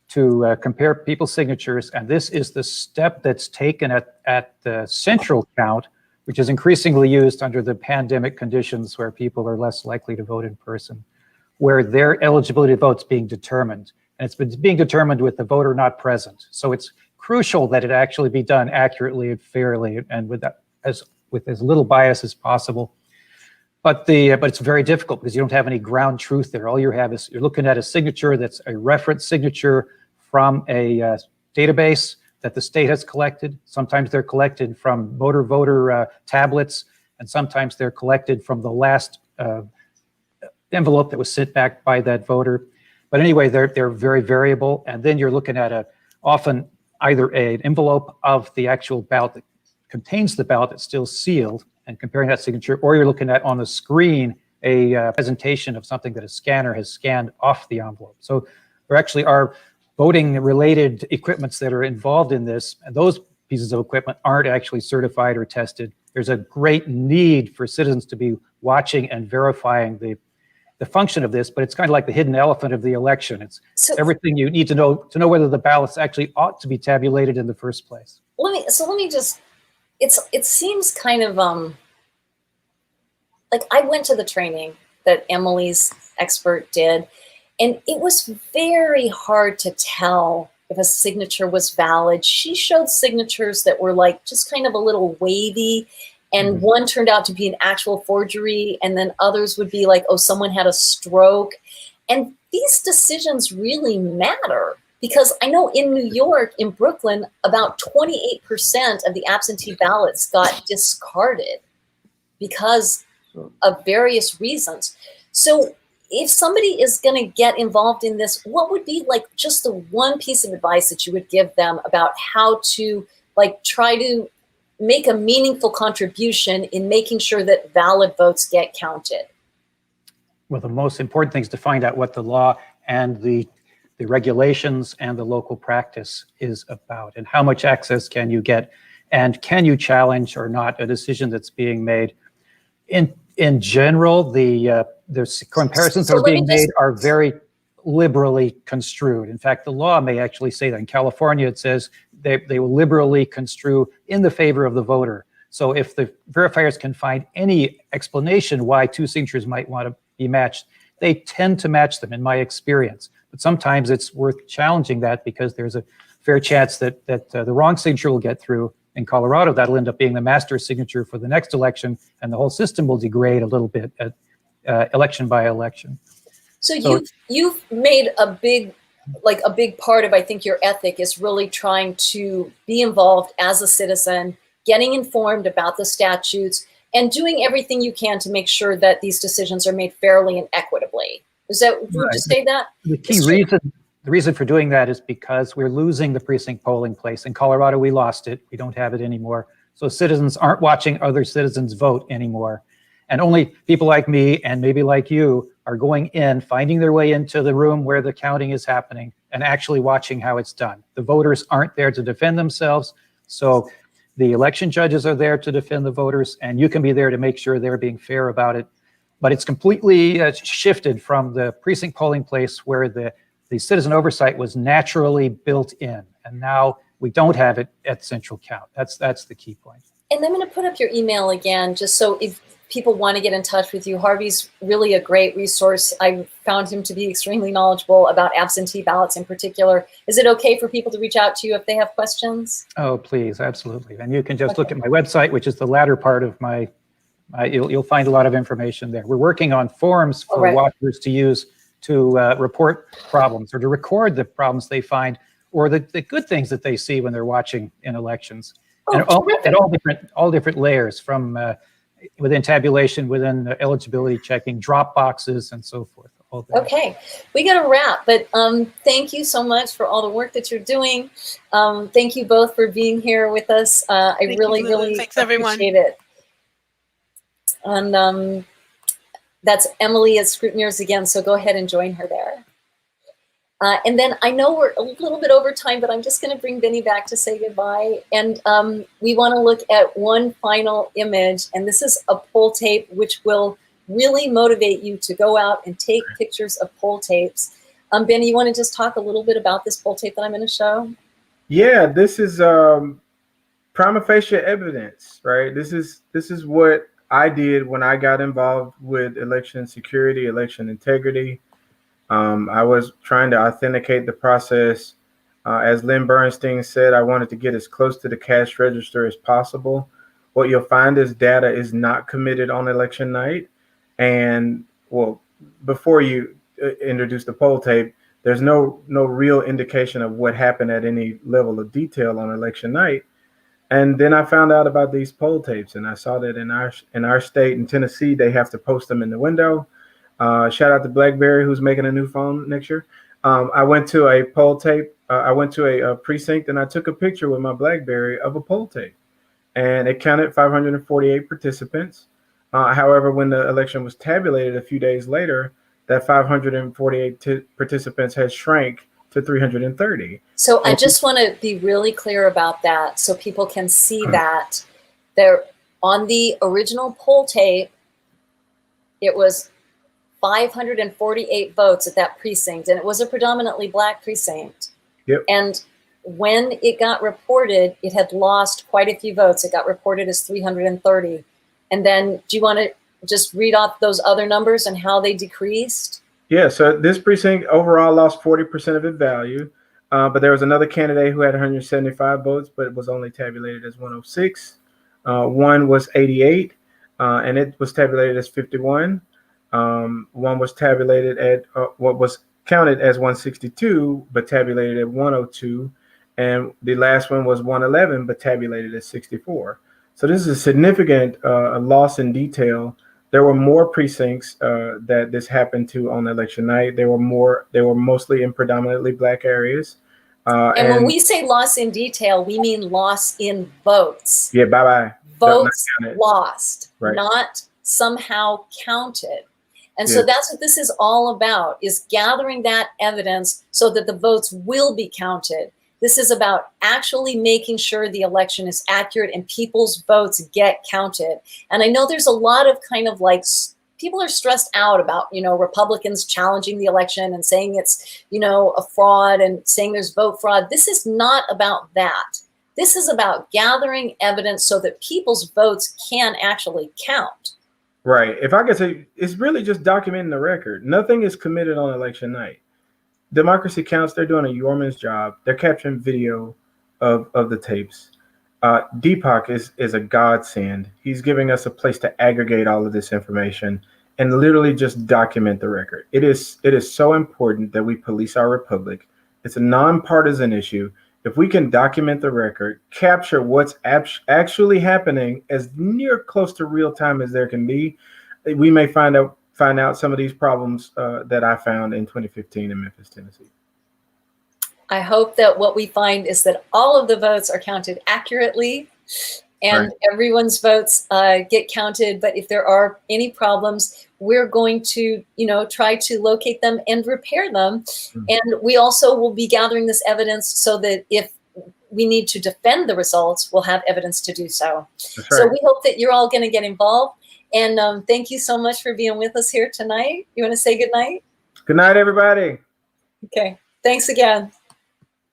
to compare people's signatures. And this is the step that's taken at the central count, which is increasingly used under the pandemic conditions where people are less likely to vote in person, where their eligibility to vote is being determined. And it's been being determined with the voter not present. So it's crucial that it actually be done accurately and fairly, and with as little bias as possible. But it's very difficult because you don't have any ground truth there. All you have is you're looking at a signature that's a reference signature from a database that the state has collected. Sometimes they're collected from voter tablets, and sometimes they're collected from the last envelope that was sent back by that voter. But anyway, they're very variable. And then you're looking at often either an envelope of the actual ballot that contains the ballot that's still sealed and comparing that signature, or you're looking at on the screen a presentation of something that a scanner has scanned off the envelope. So there actually are voting related equipments that are involved in this, and those pieces of equipment aren't actually certified or tested. There's a great need for citizens to be watching and verifying the function of this, but it's kind of like the hidden elephant of the election. It's everything you need to know whether the ballots actually ought to be tabulated in the first place. Let me just, it seems kind of like I went to the training that Emily's expert did, and it was very hard to tell if a signature was valid. She showed signatures that were like just kind of a little wavy, and one turned out to be an actual forgery, and then others would be like, oh, someone had a stroke. And these decisions really matter, because I know in New York, in Brooklyn, about 28% of the absentee ballots got discarded because of various reasons. So if somebody is going to get involved in this, what would be like just the one piece of advice that you would give them about how to like try to make a meaningful contribution in making sure that valid votes get counted? Well, the most important thing is to find out what the law and the regulations and the local practice is about, and how much access can you get. and can you challenge or not a decision that's being made? In general, the comparisons that So are let me being just- made are very liberally construed. In fact, the law may actually say that. In California, it says they will liberally construe in the favor of the voter. So if the verifiers can find any explanation why two signatures might want to be matched, they tend to match them, in my experience. But sometimes it's worth challenging that, because there's a fair chance that the wrong signature will get through. In Colorado, that'll end up being the master signature for the next election, and the whole system will degrade a little bit at election by election. So you've made a big part of, I think, your ethic is really trying to be involved as a citizen, getting informed about the statutes, and doing everything you can to make sure that these decisions are made fairly and equitably. Would you say that? The key reason for doing that is because we're losing the precinct polling place. In Colorado, we lost it. We don't have it anymore. So citizens aren't watching other citizens vote anymore. And only people like me and maybe like you are going in, finding their way into the room where the counting is happening and actually watching how it's done. The voters aren't there to defend themselves. So the election judges are there to defend the voters, and you can be there to make sure they're being fair about it. But it's completely shifted from the precinct polling place where the citizen oversight was naturally built in. And now we don't have it at central count. That's the key point. And I'm going to put up your email again, just so if people want to get in touch with you. Harvey's really a great resource. I found him to be extremely knowledgeable about absentee ballots in particular. Is it okay for people to reach out to you if they have questions? Oh, please, absolutely. And you can just look at my website, which is the latter part of my, you'll find a lot of information there. We're working on forms for watchers to use to report problems or to record the problems they find or the good things that they see when they're watching in elections. And all different layers, from within tabulation, within eligibility checking, drop boxes, and so forth. Okay, we got to wrap, but thank you so much for all the work that you're doing. Thank you both for being here with us. I really Thanks, everyone. appreciate it. And that's Emily at Scrutineers again, so go ahead and join her there. And then I know we're a little bit over time, but I'm just going to bring Benny back to say goodbye. And we want to look at one final image, and this is a poll tape, which will really motivate you to go out and take pictures of poll tapes. Benny, you want to just talk a little bit about this poll tape that I'm going to show? Yeah, this is prima facie evidence, right? This is what I did when I got involved with election security, election integrity. I was trying to authenticate the process. As Lynn Bernstein said, I wanted to get as close to the cash register as possible. What you'll find is data is not committed on election night. And well, before you introduce the poll tape, there's no real indication of what happened at any level of detail on election night. And then I found out about these poll tapes, and I saw that in our state, in Tennessee, they have to post them in the window. Shout out to BlackBerry, who's making a new phone next year. I went to a poll tape. I went to a precinct, and I took a picture with my BlackBerry of a poll tape, and it counted 548 participants. However, when the election was tabulated a few days later, that 548 participants had shrank to 330. So I just want to be really clear about that so people can see that there on the original poll tape, it was 548 votes at that precinct, and it was a predominantly Black precinct. Yep. And when it got reported, it had lost quite a few votes. It got reported as 330. And then do you want to just read off those other numbers and how they decreased? Yeah, so this precinct overall lost 40% of its value, but there was another candidate who had 175 votes, but it was only tabulated as 106. One was 88, and it was tabulated as 51. One was tabulated at what was counted as 162, but tabulated at 102. And the last one was 111, but tabulated as 64. So this is a significant loss in detail. There were more precincts that this happened to on election night. They were mostly in predominantly Black areas. And when we say loss in detail, we mean loss in votes. Yeah, bye-bye. Votes lost, right. Not somehow counted. And so that's what this is all about, is gathering that evidence so that the votes will be counted. This is about actually making sure the election is accurate and people's votes get counted. And I know there's a lot of kind of like, people are stressed out about, you know, Republicans challenging the election and saying it's, you know, a fraud and saying there's vote fraud. This is not about that. This is about gathering evidence so that people's votes can actually count. Right. If I could say, it's really just documenting the record. Nothing is committed on election night. Democracy Counts, they're doing a yeoman's job. They're capturing video of the tapes. Deepak is a godsend. He's giving us a place to aggregate all of this information and literally just document the record. It is so important that we police our republic. It's a nonpartisan issue. If we can document the record, capture what's actually happening as near close to real time as there can be, we may find out some of these problems that I found in 2015 in Memphis, Tennessee. I hope that what we find is that all of the votes are counted accurately and everyone's votes get counted. But if there are any problems, we're going to, you know, try to locate them and repair them. And we also will be gathering this evidence so that if we need to defend the results, we'll have evidence to do so. So we hope that you're all going to get involved. And thank you so much for being with us here tonight. You want to say good night? Good night, everybody. Okay. Thanks again.